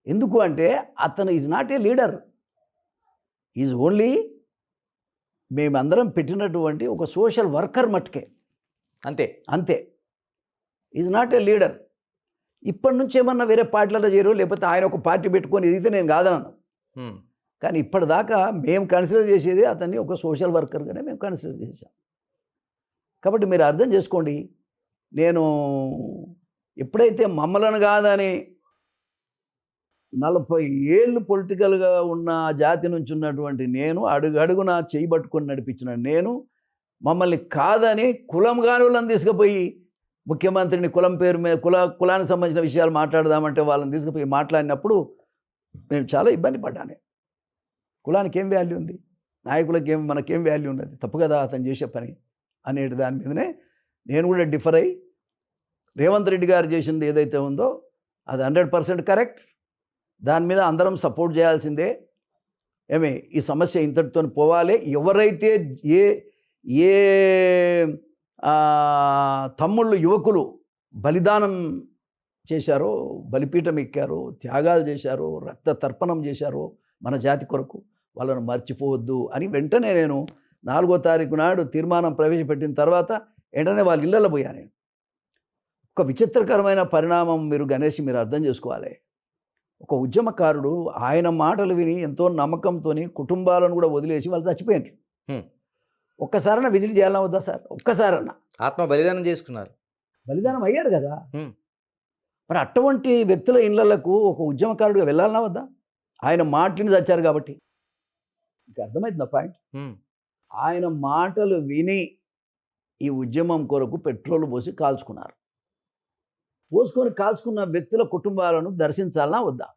ఎందుకు అంటే అతను is not a leader, is only మేమందరం పెట్టినటువంటి ఒక సోషల్ వర్కర్ మట్టుకే, అంతే. Is not a leader. ఇప్పటి నుంచి ఏమన్నా వేరే పార్టీలలో చేరు, లేకపోతే ఆయన ఒక పార్టీ పెట్టుకొని ఎదిగితే నేను కాదన్నాను. కానీ ఇప్పటిదాకా మేము కన్సిడర్ చేసేది అతన్ని ఒక సోషల్ వర్కర్గానే మేము కన్సిడర్ చేసాం. కాబట్టి మీరు అర్థం చేసుకోండి, నేను ఎప్పుడైతే మమ్మలను కాదని 40 ఏళ్ళు పొలిటికల్గా ఉన్న జాతి నుంచి ఉన్నటువంటి నేను, అడుగడుగున చేయి పట్టుకొని నడిపించిన నేను, మమ్మల్ని కాదని కులం కాని వాళ్ళని తీసుకుపోయి ముఖ్యమంత్రిని కులం పేరు మీద కులానికి సంబంధించిన విషయాలు మాట్లాడదామంటే వాళ్ళని తీసుకుపోయి మాట్లాడినప్పుడు మేము చాలా ఇబ్బంది పడ్డాను. కులానికి ఏం వాల్యూ ఉంది, నాయకులకి మనకేం వాల్యూ ఉన్నది, తప్పు కదా అతను చేసే పని అనేటి దాని మీదనే నేను కూడా డిఫర్ అయ్యి రేవంత్ రెడ్డి గారు చేసింది ఏదైతే ఉందో అది 100% కరెక్ట్. దాని మీద అందరం సపోర్ట్ చేయాల్సిందే. ఈ సమస్య ఇంతటితో పోవాలి. ఎవరైతే ఏ ఏ తమ్ముళ్ళు యువకులు బలిదానం చేశారో, బలిపీఠం ఎక్కారో, త్యాగాలు చేశారో, రక్త తర్పణం చేశారో మన జాతి కొరకు, వాళ్ళను మర్చిపోవద్దు అని వెంటనే నేను 4వ తారీఖు నాడు తీర్మానం ప్రవేశపెట్టిన తర్వాత వెంటనే వాళ్ళ ఇళ్ళలో పోయాను నేను. ఒక విచిత్రకరమైన పరిణామం మీరు అర్థం చేసుకోవాలి. ఒక ఉద్యమకారుడు ఆయన మాటలు విని ఎంతో నమ్మకంతో కుటుంబాలను కూడా వదిలేసి వాళ్ళు చచ్చిపోయారు. ఒక్కసారన్నా విజిట్ చేయాలన్నా వద్దా సార్? ఒక్కసారన్నా ఆత్మ బలిదానం చేసుకున్నారు, బలిదానం అయ్యారు కదా. మరి అటువంటి వ్యక్తుల ఇళ్లకు ఒక ఉద్యమకారుడిగా వెళ్ళాలన్నా వద్దా? ఆయన మాటని చచ్చారు కాబట్టి. ఇంకా అర్థమవుతుందా పాయింట్? ఆయన మాటలు విని ఈ ఉద్యమం కొరకు పెట్రోల్ పోసి కాల్చుకున్నారు. పోసుకొని కాల్చుకున్న వ్యక్తుల కుటుంబాలను దర్శించాలన్నా వద్దా?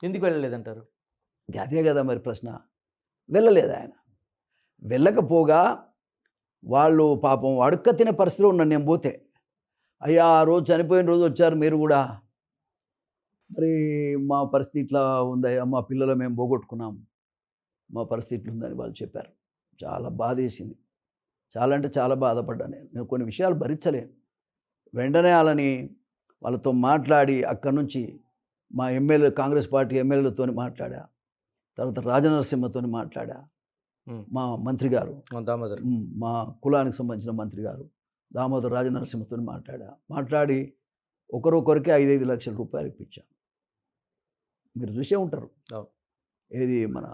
ఎందుకు వెళ్ళలేదంటారు? అదే కదా మరి ప్రశ్న. వెళ్ళలేదు ఆయన. వెళ్ళకపోగా వాళ్ళు పాపం అడుక్క తినే పరిస్థితిలో ఉన్నాను నేను పోతే. అయ్యా ఆ రోజు చనిపోయిన రోజు వచ్చారు మీరు కూడా, మరి మా పరిస్థితి ఇట్లా ఉందయ్యా, మా పిల్లలు మేము పోగొట్టుకున్నాం, మా పరిస్థితి ఇట్లా ఉందని వాళ్ళు చెప్పారు. చాలా బాధేసింది. చాలా అంటే చాలా బాధపడ్డా నేను కొన్ని విషయాలు భరించలేను. వెంటనే వాళ్ళతో మాట్లాడి అక్కడి నుంచి మా ఎమ్మెల్యే, కాంగ్రెస్ పార్టీ ఎమ్మెల్యేలతో మాట్లాడా, తర్వాత రాజనరసింహతో మాట్లాడా, మా మంత్రి గారు దామోదర్, మా కులానికి సంబంధించిన మంత్రి గారు దామోదర్ రాజనరసింహతో మాట్లాడి ఒకరొకరికి 5-5 లక్షల రూపాయలు ఇప్పించాను. మీరు చూసే ఉంటారు, ఏది మన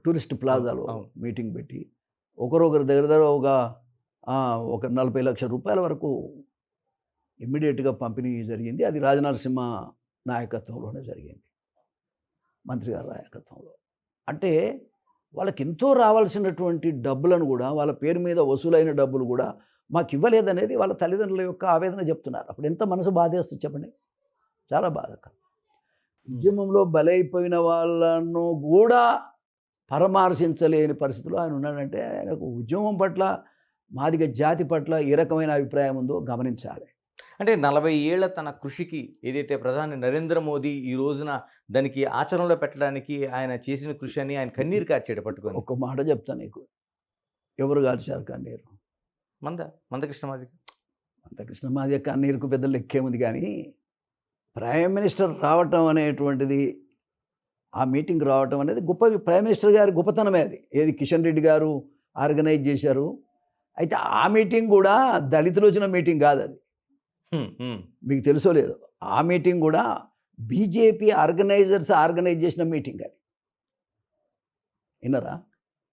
టూరిస్ట్ ప్లాజాలో మీటింగ్ పెట్టి ఒకరొకరి దగ్గర ఒక 40 లక్షల రూపాయల వరకు ఇమ్మీడియట్గా పంపిణీ జరిగింది. అది రాజనరసింహ నాయకత్వంలోనే జరిగింది, మంత్రి గారి నాయకత్వంలో. అంటే వాళ్ళకి ఎంతో రావాల్సినటువంటి డబ్బులను కూడా, వాళ్ళ పేరు మీద వసూలైన డబ్బులు కూడా మాకు ఇవ్వలేదనేది వాళ్ళ తల్లిదండ్రుల యొక్క ఆవేదన చెప్తున్నారు. అప్పుడు ఎంత మనసు బాధేస్తుంది చెప్పండి, చాలా బాధకరం. ఉద్యమంలో బలైపోయిన వాళ్ళను కూడా పరామర్శించలేని పరిస్థితిలో ఆయన ఉన్నాడంటే ఆయనకు ఉద్యమం పట్ల, మాదిగ జాతి పట్ల ఏ రకమైన అభిప్రాయం ఉందో గమనించాలి. అంటే 40 ఏళ్ల తన కృషికి ఏదైతే ప్రధాని నరేంద్ర మోదీ ఈ రోజున దానికి ఆచరణలో పెట్టడానికి ఆయన చేసిన కృషి అని ఆయన కన్నీరు కార్చాడు పట్టుకొని. ఒక మాట చెప్తాను నీకు, ఎవరు కార్చారు కన్నీరు? మందకృష్ణమాదిగ కన్నీరుకు పెద్ద లెక్కేముంది. కానీ ప్రైమ్ మినిస్టర్ రావటం అనేటువంటిది, ఆ మీటింగ్ రావటం అనేది గొప్ప, ప్రైమ్ మినిస్టర్ గారి గొప్పతనమే అది. ఏది కిషన్ రెడ్డి గారు ఆర్గనైజ్ చేశారు. అయితే ఆ మీటింగ్ కూడా దళితులు వచ్చిన మీటింగ్ కాదు అది, మీకు తెలుసో లేదు. ఆ మీటింగ్ కూడా బీజేపీ ఆర్గనైజ్ చేసిన మీటింగ్ అది. విన్నారా?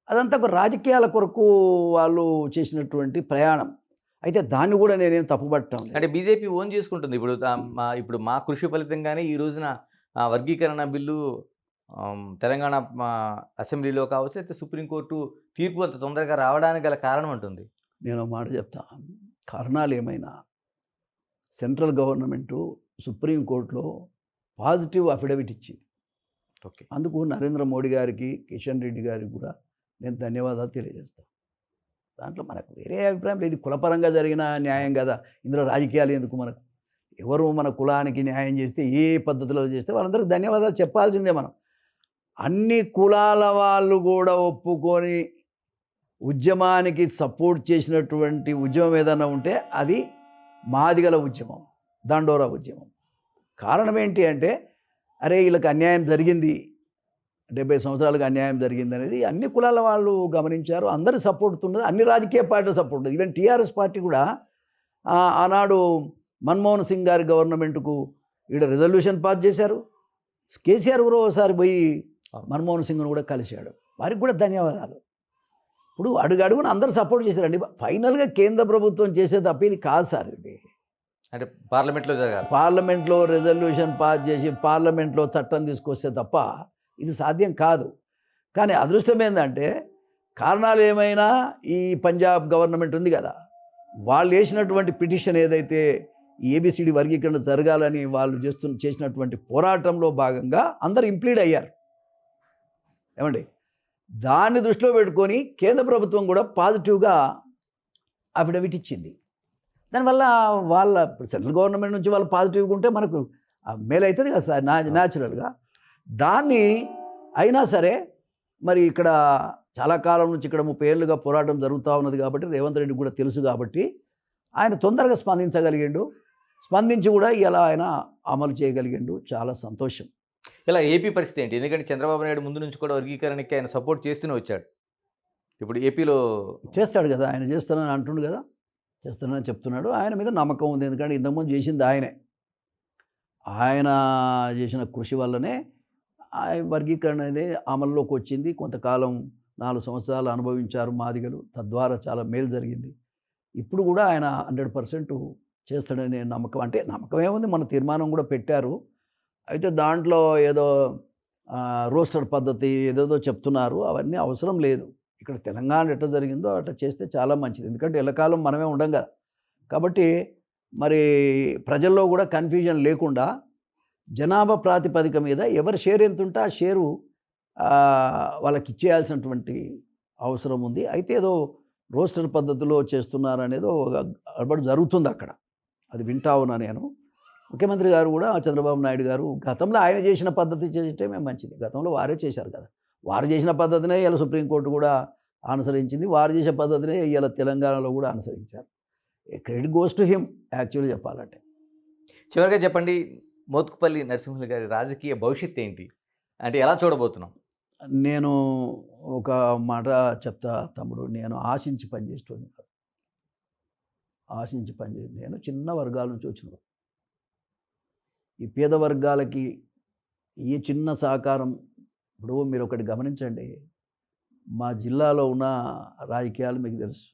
అదంతా ఒక రాజకీయాల కొరకు వాళ్ళు చేసినటువంటి ప్రయాణం. అయితే దాన్ని కూడా నేనేం తప్పుపట్టాం. అంటే బీజేపీ ఓన్ చేసుకుంటుంది ఇప్పుడు మా కృషి ఫలితంగానే ఈ రోజున వర్గీకరణ బిల్లు తెలంగాణ అసెంబ్లీలో కావచ్చు, అయితే సుప్రీంకోర్టు తీర్పు అంత తొందరగా రావడానికి గల కారణం ఉంటుంది. నేను మాట చెప్తా, కారణాలు ఏమైనా సెంట్రల్ గవర్నమెంటు సుప్రీంకోర్టులో పాజిటివ్ అఫిడవిట్ ఇచ్చింది. ఓకే, అందుకు నరేంద్ర మోడీ గారికి, కిషన్ రెడ్డి గారికి కూడా నేను ధన్యవాదాలు తెలియజేస్తాను. దాంట్లో మనకు వేరే అభిప్రాయం లేదు. కులపరంగా జరిగిన న్యాయం కదా, ఇందులో రాజకీయాలు ఎందుకు మనకు? ఎవరు మన కులానికి న్యాయం చేస్తే, ఏ పద్ధతిలో చేస్తే వాళ్ళందరికీ ధన్యవాదాలు చెప్పాల్సిందే మనం. అన్ని కులాల వాళ్ళు కూడా ఒప్పుకొని ఉద్యమానికి సపోర్ట్ చేసినటువంటి ఉద్యమం ఏదైనా ఉంటే అది మాదిగల ఉద్యమం, దండోరా ఉద్యమం. కారణం ఏంటి అంటే, అరే వీళ్ళకి అన్యాయం జరిగింది, 70 సంవత్సరాలకు అన్యాయం జరిగింది అనేది అన్ని కులాల వాళ్ళు గమనించారు. అందరి సపోర్ట్ ఉన్నది, అన్ని రాజకీయ పార్టీల సపోర్ట్ ఉంది. ఈవెన్ టీఆర్ఎస్ పార్టీ కూడా ఆనాడు మన్మోహన్ సింగ్ గారి గవర్నమెంట్కు ఈడ రెజల్యూషన్ పాస్ చేశారు. కేసీఆర్ కూడా ఒకసారి పోయి మన్మోహన్ సింగ్ను కూడా కలిశాడు, వారికి కూడా ధన్యవాదాలు. ఇప్పుడు అడుగడుగున అందరూ సపోర్ట్ చేశారండి. ఫైనల్గా కేంద్ర ప్రభుత్వం చేసే తప్ప ఇది కాదు సార్. ఇది అంటే పార్లమెంట్లో జరగాలి, పార్లమెంట్లో రెజల్యూషన్ పాస్ చేసి పార్లమెంట్లో చట్టం తీసుకొస్తే తప్ప ఇది సాధ్యం కాదు. కానీ అదృష్టం ఏంటంటే, కారణాలు ఏమైనా ఈ పంజాబ్ గవర్నమెంట్ ఉంది కదా, వాళ్ళు వేసినటువంటి పిటిషన్ ఏదైతే ఏబిసిడి వర్గీకరణ జరగాలని వాళ్ళు చేసినటువంటి పోరాటంలో భాగంగా అందరూ ఇంప్లీడ్ అయ్యారు. ఏమండి, దాన్ని దృష్టిలో పెట్టుకొని కేంద్ర ప్రభుత్వం కూడా పాజిటివ్గా అఫిడవిట్ ఇచ్చింది. దానివల్ల వాళ్ళ సెంట్రల్ గవర్నమెంట్ నుంచి వాళ్ళు పాజిటివ్గా ఉంటే మనకు మేలు అవుతుంది కదా సార్, న్యాచురల్గా. దాన్ని అయినా సరే మరి ఇక్కడ చాలా కాలం నుంచి ఇక్కడ 30 ఏళ్ళుగా పోరాటం జరుగుతూ ఉన్నది కాబట్టి రేవంత్ రెడ్డికి కూడా తెలుసు కాబట్టి ఆయన తొందరగా స్పందించగలిగిండు. స్పందించి కూడా ఇలా ఆయన అమలు చేయగలిగిండు. చాలా సంతోషం. ఇలా ఏపీ పరిస్థితి ఏంటి? ఎందుకంటే చంద్రబాబు నాయుడు ముందు నుంచి కూడా వర్గీకరణకి ఆయన సపోర్ట్ చేస్తూనే వచ్చాడు. ఇప్పుడు ఏపీలో చేస్తాడు కదా, ఆయన చేస్తానని అంటుండు కదా, చేస్తానని చెప్తున్నాడు. ఆయన మీద నమ్మకం ఉంది. ఎందుకంటే ఇంతకుముందు చేసింది ఆయనే. ఆయన చేసిన కృషి వల్లనే ఆ వర్గీకరణ అనేది అమల్లోకి వచ్చింది. కొంతకాలం 4 సంవత్సరాలు అనుభవించారు మాదిగలు. తద్వారా చాలా మేలు జరిగింది. ఇప్పుడు కూడా ఆయన 100% చేస్తాడనే నమ్మకం. అంటే నమ్మకం ఏముంది, మన తీర్మానం కూడా పెట్టారు. అయితే దాంట్లో ఏదో రోస్టర్ పద్ధతి ఏదేదో చెప్తున్నారు. అవన్నీ అవసరం లేదు. ఇక్కడ తెలంగాణ ఎట్లా జరిగిందో అట్లా చేస్తే చాలా మంచిది. ఎందుకంటే ఎల్లకాలం మనమే ఉండం కదా. కాబట్టి మరి ప్రజల్లో కూడా కన్ఫ్యూజన్ లేకుండా జనాభా ప్రాతిపదిక మీద ఎవరి షేర్ ఎంత ఉంటే ఆ షేరు వాళ్ళకి ఇచ్చేయాల్సినటువంటి అవసరం ఉంది. అయితే ఏదో రోస్టర్ పద్ధతిలో చేస్తున్నారనేదో గడబడి జరుగుతుంది అక్కడ. అది వింటా ఉన్నా నేను. ముఖ్యమంత్రి గారు కూడా చంద్రబాబు నాయుడు గారు గతంలో ఆయన చేసిన పద్ధతి చేయటమే మంచిది. గతంలో వారే చేశారు కదా. వారు చేసిన పద్ధతినే ఇలా సుప్రీంకోర్టు కూడా అనుసరించింది. వారు చేసే పద్ధతినే ఇలా తెలంగాణలో కూడా అనుసరించారు. Credit goes to him actually చెప్పాలంటే. చివరిగా చెప్పండి, మోత్కుపల్లి నరసింహులు గారి రాజకీయ భవిష్యత్తు ఏంటి? అంటే ఎలా చూడబోతున్నాం? నేను ఒక మాట చెప్తా తమ్ముడు. నేను ఆశించి పనిచేసేటోని కాదు. ఆశించి పనిచేసి నేను చిన్న వర్గాల నుంచి వచ్చిన. ఈ పేద వర్గాలకి ఈ చిన్న సహకారం. ఇప్పుడు మీరు ఒకటి గమనించండి, మా జిల్లాలో ఉన్న రాజకీయాలు మీకు తెలుసు.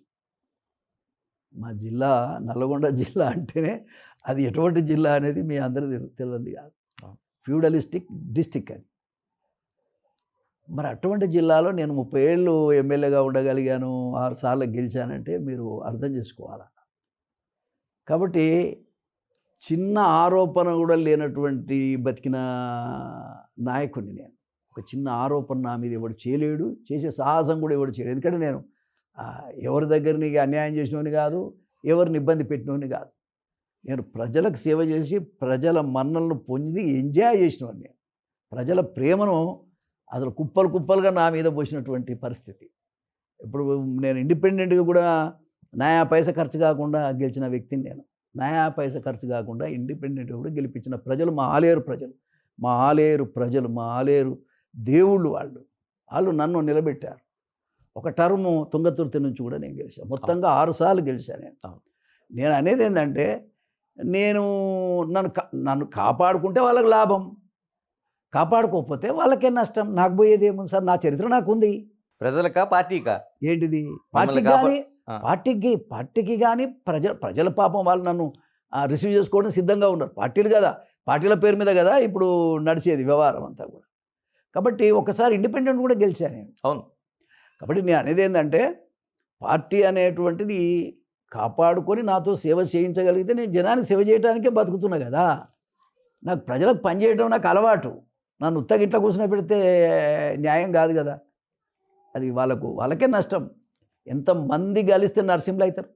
మా జిల్లా నల్గొండ జిల్లా అంటేనే అది ఎటువంటి జిల్లా అనేది మీ అందరూ తెలియదు కాదు. ఫ్యూడలిస్టిక్ డిస్టిక్ అది. మరి అటువంటి జిల్లాలో నేను 30 ఏళ్ళు ఎమ్మెల్యేగా ఉండగలిగాను, 6 సార్లు గెలిచానంటే మీరు అర్థం చేసుకోవాలి. కాబట్టి చిన్న ఆరోపణ కూడా లేనటువంటి బతికిన నాయకుడిని నేను. ఒక చిన్న ఆరోపణ నా మీద ఎవడు చేయలేడు, చేసే సాహసం కూడా ఎవడు చేయలేడు. ఎందుకంటే నేను ఎవరి దగ్గరని అన్యాయం చేసినోని కాదు, ఎవరిని ఇబ్బంది పెట్టినోని కాదు. నేను ప్రజలకు సేవ చేసి ప్రజల మన్నలను పొంది ఎంజాయ్ చేసినవాడిని. నేను ప్రజల ప్రేమను అసలు కుప్పలు కుప్పలుగా నా మీద పోసినటువంటి పరిస్థితి. ఇప్పుడు నేను ఇండిపెండెంట్గా కూడా నయా పైసా ఖర్చు కాకుండా గెలిచిన వ్యక్తిని నేను. నయా పైసా ఖర్చు కాకుండా ఇండిపెండెంట్గా కూడా గెలిపించిన ప్రజలు మా ఆలేరు ప్రజలు. మా ఆలేరు ప్రజలు, మా ఆలేరు దేవుళ్ళు వాళ్ళు నన్ను నిలబెట్టారు. ఒక టర్ము తుంగతుర్తి నుంచి కూడా నేను గెలిచాను. మొత్తంగా 6 సార్లు గెలిచాను నేను. నేను అనేది ఏంటంటే, నేను నన్ను కాపాడుకుంటే వాళ్ళకి లాభం, కాపాడుకోకపోతే వాళ్ళకే నష్టం. నాకు పోయేది ఏముంది సార్? నా చరిత్ర నాకుంది. ప్రజలకా పార్టీకా? ఏంటిది? పార్టీకి కానీ ప్రజల పాపం వాళ్ళు నన్ను రిసీవ్ చేసుకోవడం సిద్ధంగా ఉన్నారు. పార్టీలు కదా, పార్టీల పేరు మీద కదా ఇప్పుడు నడిచేది వ్యవహారం అంతా కూడా. కాబట్టి ఒకసారి ఇండిపెండెంట్ కూడా గెలిచాను నేను. అవును. కాబట్టి నేను అనేది ఏంటంటే, పార్టీ అనేటువంటిది కాపాడుకొని నాతో సేవ చేయించగలిగితే నేను జనానికి సేవ చేయడానికే బతుకుతున్నా కదా. నాకు ప్రజలకు పనిచేయడం నాకు అలవాటు. నన్ను ఉత్తగిట్లా కూర్చుని పెడితే న్యాయం కాదు కదా. అది వాళ్ళకే నష్టం. ఎంతమంది కలిస్తే నరసింహులు అవుతారు?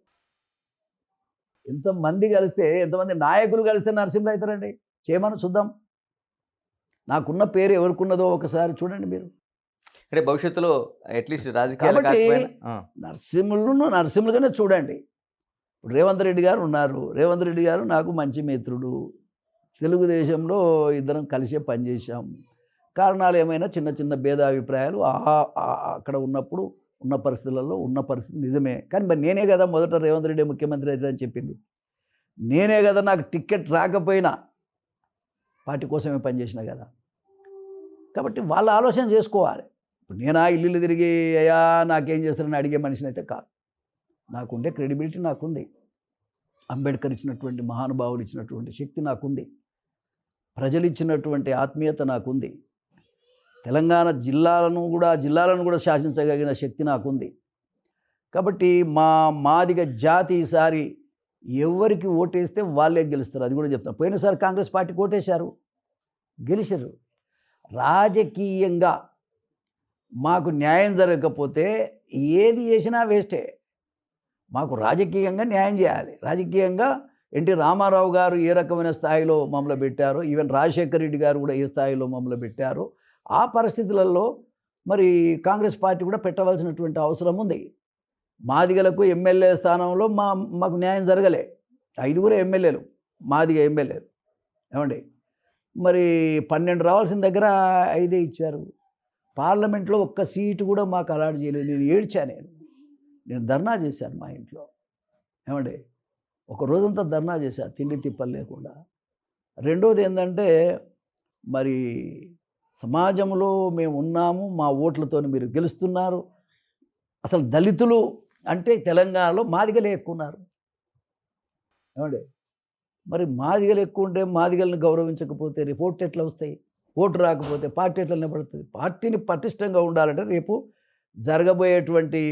ఎంతమంది నాయకులు కలిస్తే నరసింహులు అవుతారండి? చేయమని చూద్దాం. నాకున్న పేరు ఎవరికున్నదో ఒకసారి చూడండి మీరు. అంటే భవిష్యత్తులో అట్లీస్ట్ రాజకీయాలు నరసింహులుగానే చూడండి. ఇప్పుడు రేవంత్ రెడ్డి గారు ఉన్నారు. రేవంత్ రెడ్డి గారు నాకు మంచి మిత్రుడు. తెలుగుదేశంలో ఇద్దరం కలిసే పనిచేసాం. కారణాలు ఏమైనా చిన్న చిన్న భేదాభిప్రాయాలు అక్కడ ఉన్నప్పుడు ఉన్న పరిస్థితి నిజమే. కానీ మరి నేనే కదా మొదట రేవంత్ రెడ్డి ముఖ్యమంత్రి అవుతారని చెప్పింది. నేనే కదా నాకు టికెట్ రాకపోయినా పార్టీ కోసమే పనిచేసిన కదా. కాబట్టి వాళ్ళ ఆలోచన చేసుకోవాలి. ఇప్పుడు నేనా ఇల్లు తిరిగి అయ్యా నాకేం చేస్తారని అడిగే మనిషిని అయితే కాదు. నాకుండే క్రెడిబిలిటీ నాకుంది. అంబేద్కర్ ఇచ్చినటువంటి మహానుభావులు ఇచ్చినటువంటి శక్తి నాకుంది. ప్రజలు ఇచ్చినటువంటి ఆత్మీయత నాకుంది. తెలంగాణ జిల్లాలను కూడా శాసించగలిగిన శక్తి నాకుంది. కాబట్టి మాదిగ జాతి ఈసారి ఎవరికి ఓటేస్తే వాళ్ళే గెలుస్తారు. అది కూడా చెప్తాను. పోయినసారి కాంగ్రెస్ పార్టీకి ఓటేశారు, గెలిచారు. రాజకీయంగా మాకు న్యాయం జరగకపోతే ఏది చేసినా వేస్టే. మాకు రాజకీయంగా న్యాయం చేయాలి. రాజకీయంగా ఎన్టీ రామారావు గారు ఏ రకమైన స్థాయిలో మమ్మల్ని పెట్టారో, ఈవెన్ రాజశేఖర రెడ్డి గారు కూడా ఏ స్థాయిలో మమ్మల్ని పెట్టారో, ఆ పరిస్థితులలో మరి కాంగ్రెస్ పార్టీ కూడా పెట్టవలసినటువంటి అవసరం ఉంది. మాదిగలకు ఎమ్మెల్యే స్థానంలో మాకు న్యాయం జరగలే. 5 ఎమ్మెల్యేలు, మాదిగ ఎమ్మెల్యేలు. ఏమండి, మరి 12 రావాల్సిన దగ్గర 5 ఇచ్చారు. పార్లమెంట్లో ఒక్క సీటు కూడా మాకు అలాట్ చేయలేదు. నేను ఏడ్చాను. నేను ధర్నా చేశాను మా ఇంట్లో. ఏమండి, ఒక రోజంతా ధర్నా చేశాను, తిండి తిప్పలు లేకుండా. రెండోది ఏంటంటే, మరి సమాజంలో మేము ఉన్నాము, మా ఓట్లతో మీరు గెలుస్తున్నారు. అసలు దళితులు అంటే తెలంగాణలో మాదిగలే ఎక్కువ ఉన్నారు. ఏమండి, మరి మాదిగలు ఎక్కువ ఉంటే మాదిగలను గౌరవించకపోతే రేపు ఓట్లు ఎట్లా వస్తాయి? ఓటు రాకపోతే పార్టీ ఎట్లా నిలబడుతుంది? పార్టీని పటిష్టంగా ఉండాలంటే రేపు జరగబోయేటువంటి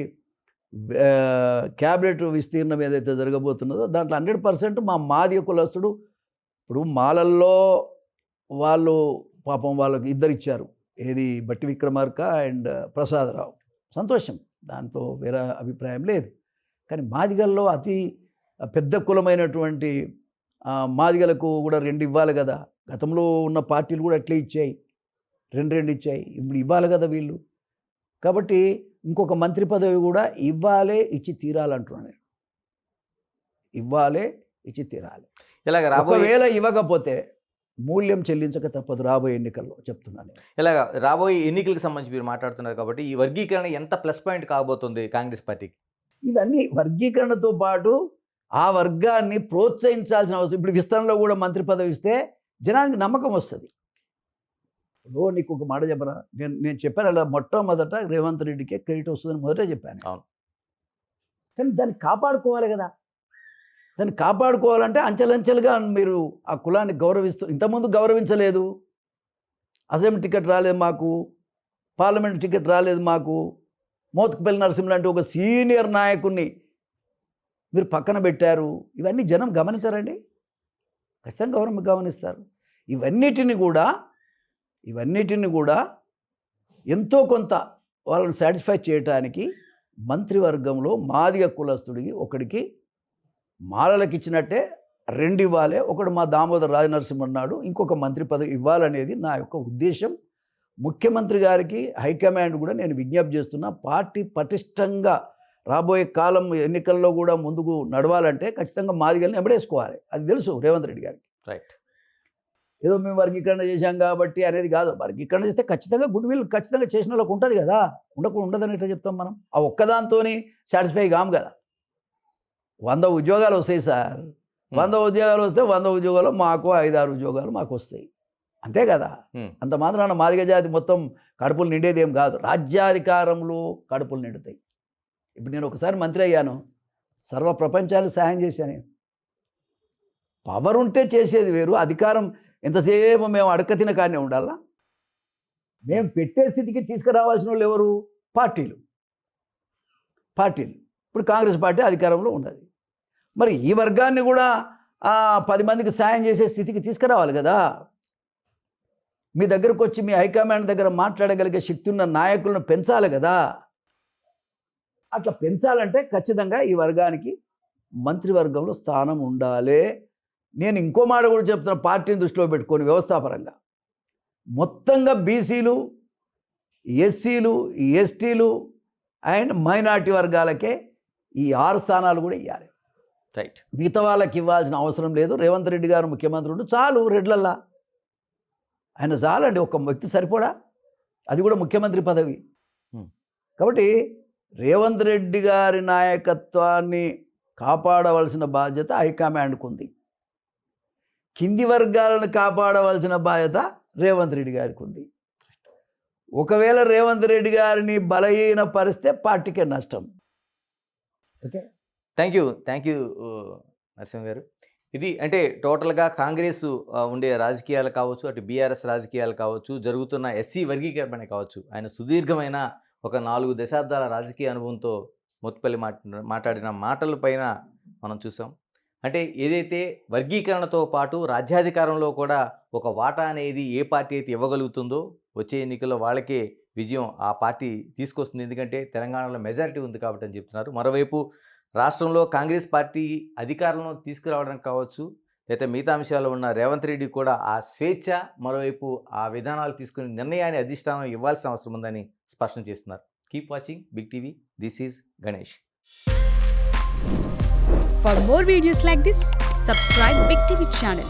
క్యాబినెట్ విస్తీర్ణం ఏదైతే జరగబోతున్నదో దాంట్లో 100% మా మాదిగ కులస్తుడు. ఇప్పుడు మాలల్లో వాళ్ళు పాపం వాళ్ళకి 2 ఇచ్చారు. ఏది బట్టి విక్రమార్క అండ్ ప్రసాదరావు. సంతోషం, దాంతో వేరే అభిప్రాయం లేదు. కానీ మాదిగల్లో అతి పెద్ద కులమైనటువంటి మాదిగలకు కూడా 2 ఇవ్వాలి కదా. గతంలో ఉన్న పార్టీలు కూడా అట్లే ఇచ్చాయి, 2 ఇచ్చాయి. ఇప్పుడు ఇవ్వాలి కదా వీళ్ళు. కాబట్టి ఇంకొక మంత్రి పదవి కూడా ఇవ్వాలే, ఇచ్చి తీరాలంటున్నాను నేను. ఇవ్వాలే, ఇచ్చి తీరాలి. ఇలాగ ఒకవేళ ఇవ్వకపోతే మూల్యం చెల్లించక తప్పదు రాబోయే ఎన్నికల్లో, చెప్తున్నాను. ఇలాగ రాబోయే ఎన్నికలకు సంబంధించి మీరు మాట్లాడుతున్నారు కాబట్టి ఈ వర్గీకరణ ఎంత ప్లస్ పాయింట్ కాబోతుంది కాంగ్రెస్ పార్టీకి? ఇవన్నీ వర్గీకరణతో పాటు ఆ వర్గాన్ని ప్రోత్సహించాల్సిన అవసరం. ఇప్పుడు విస్తరణలో కూడా మంత్రి పదవి ఇస్తే జనానికి నమ్మకం వస్తుంది. నీకు ఒక మాట చెప్పరా, నేను చెప్పాను అలా మొట్టమొదట రేవంత్ రెడ్డికే క్రెడిట్ వస్తుందని మొదట చెప్పాను. అవును. కానీ దాన్ని కాపాడుకోవాలి కదా. దాన్ని కాపాడుకోవాలంటే అంచెలంచెలుగా మీరు ఆ కులాన్ని గౌరవిస్తూ, ఇంతకుముందు గౌరవించలేదు. అసెంబ్లీ టికెట్ రాలేదు మాకు, పార్లమెంట్ టికెట్ రాలేదు మాకు. మోత్కుపల్లి నరసింహ లాంటి ఒక సీనియర్ నాయకుడిని మీరు పక్కన పెట్టారు. ఇవన్నీ జనం గమనించారండి, ఖచ్చితంగా గమనిస్తారు. ఇవన్నిటిని కూడా ఎంతో కొంత వాళ్ళని సాటిస్ఫై చేయడానికి మంత్రివర్గంలో మాదిగ కులస్తుడికి ఒకడికి మాలలకు ఇచ్చినట్టే 2 ఇవ్వాలి. ఒకడు మా దామోదర్ రాజనరసింహ అన్నాడు, ఇంకొక మంత్రి పదవి ఇవ్వాలనేది నా యొక్క ఉద్దేశం. ముఖ్యమంత్రి గారికి హైకమాండ్ కూడా నేను విజ్ఞప్తి చేస్తున్నా, పార్టీ పటిష్టంగా రాబోయే కాలం ఎన్నికల్లో కూడా ముందుకు నడవాలంటే ఖచ్చితంగా మాదిగల్ని ఎంబడేసుకోవాలి. అది తెలుసు రేవంత్ రెడ్డి గారికి. రైట్. ఏదో మేము వర్గీకరణ చేశాం కాబట్టి అనేది కాదు. వర్గీకరణ చేస్తే ఖచ్చితంగా గుడ్ విల్ ఖచ్చితంగా చేసిన వాళ్ళకి ఉంటుంది కదా. ఉండదని ఎట్లా చెప్తాం మనం? ఆ ఒక్కదాంతో సాటిస్ఫై కాము కదా. 100 ఉద్యోగాలు వస్తాయి సార్. 100 ఉద్యోగాలు వస్తే 100 ఉద్యోగాలు మాకు 5-6 ఉద్యోగాలు మాకు వస్తాయి, అంతే కదా. అంత మాత్రాన మాదిగ జాతి మొత్తం కడుపులు నిండేది ఏం కాదు. రాజ్యాధికారంలో కడుపులు నిండుతాయి. ఇప్పుడు నేను ఒకసారి మంత్రి అయ్యాను, సర్వ ప్రపంచానికి సహాయం చేశాను నేను. పవర్ ఉంటే చేసేది వేరు, అధికారం ఎంతసేపు మేము అడక తినకానే ఉండాలా? మేము పెట్టే స్థితికి తీసుకురావాల్సిన వాళ్ళు ఎవరు? పార్టీలు. ఇప్పుడు కాంగ్రెస్ పార్టీ అధికారంలో ఉన్నది. మరి ఈ వర్గాన్ని కూడా 10 మందికి సాయం చేసే స్థితికి తీసుకురావాలి కదా. మీ దగ్గరకు వచ్చి మీ హైకమాండ్ దగ్గర మాట్లాడగలిగే శక్తి ఉన్న నాయకులను పెంచాలి కదా. అట్లా పెంచాలంటే ఖచ్చితంగా ఈ వర్గానికి మంత్రివర్గంలో స్థానం ఉండాలి. నేను ఇంకో మాట కూడా చెప్తున్నా, పార్టీని దృష్టిలో పెట్టుకొని వ్యవస్థాపరంగా మొత్తంగా బీసీలు, ఎస్సీలు, ఎస్టీలు అండ్ మైనార్టీ వర్గాలకే ఈ 6 స్థానాలు కూడా ఇవ్వాలి. రైట్. మిగతా వాళ్ళకి ఇవ్వాల్సిన అవసరం లేదు. రేవంత్ రెడ్డి గారు ముఖ్యమంత్రి ఉండు చాలు. రెడ్లల్లా ఆయన చాలండి, ఒక వ్యక్తి సరిపోడా, అది కూడా ముఖ్యమంత్రి పదవి. కాబట్టి రేవంత్ రెడ్డి గారి నాయకత్వాన్ని కాపాడవలసిన బాధ్యత హైకమాండ్కు ఉంది. కింది వర్గాలను కాపాడవలసిన బాధ్యత రేవంత్ రెడ్డి గారికి ఉంది. ఒకవేళ రేవంత్ రెడ్డి గారిని బలహీన పరిస్తే పార్టీకే నష్టం. ఓకే, థ్యాంక్ యూ నరసింహ గారు. ఇది అంటే టోటల్గా కాంగ్రెస్ ఉండే రాజకీయాలు కావచ్చు, అటు బీఆర్ఎస్ రాజకీయాలు కావచ్చు, జరుగుతున్న ఎస్సీ వర్గీకరణ కావచ్చు, ఆయన సుదీర్ఘమైన ఒక 4 దశాబ్దాల రాజకీయ అనుభవంతో మోత్కుపల్లి మాట్లాడిన మాటలపైన మనం చూసాం. అంటే ఏదైతే వర్గీకరణతో పాటు రాజ్యాధికారంలో కూడా ఒక వాటా అనేది ఏ పార్టీ అయితే ఇవ్వగలుగుతుందో వచ్చే ఎన్నికల్లో వాళ్ళకే విజయం ఆ పార్టీ తీసుకొస్తుంది. ఎందుకంటే తెలంగాణలో మెజారిటీ ఉంది కాబట్టి అని చెప్తున్నారు. మరోవైపు రాష్ట్రంలో కాంగ్రెస్ పార్టీ అధికారంలో తీసుకురావడానికి కావచ్చు, లేదా మిగతా అంశాల్లో ఉన్న రేవంత్ రెడ్డి కూడా ఆ స్వేచ్ఛ, మరోవైపు ఆ విధానాలు తీసుకుని నిర్ణయాన్ని అధిష్టానం ఇవ్వాల్సిన అవసరం ఉందని స్పష్టం చేస్తున్నారు. Keep watching Big TV. This is Ganesh. For more videos like this, subscribe Big TV channel.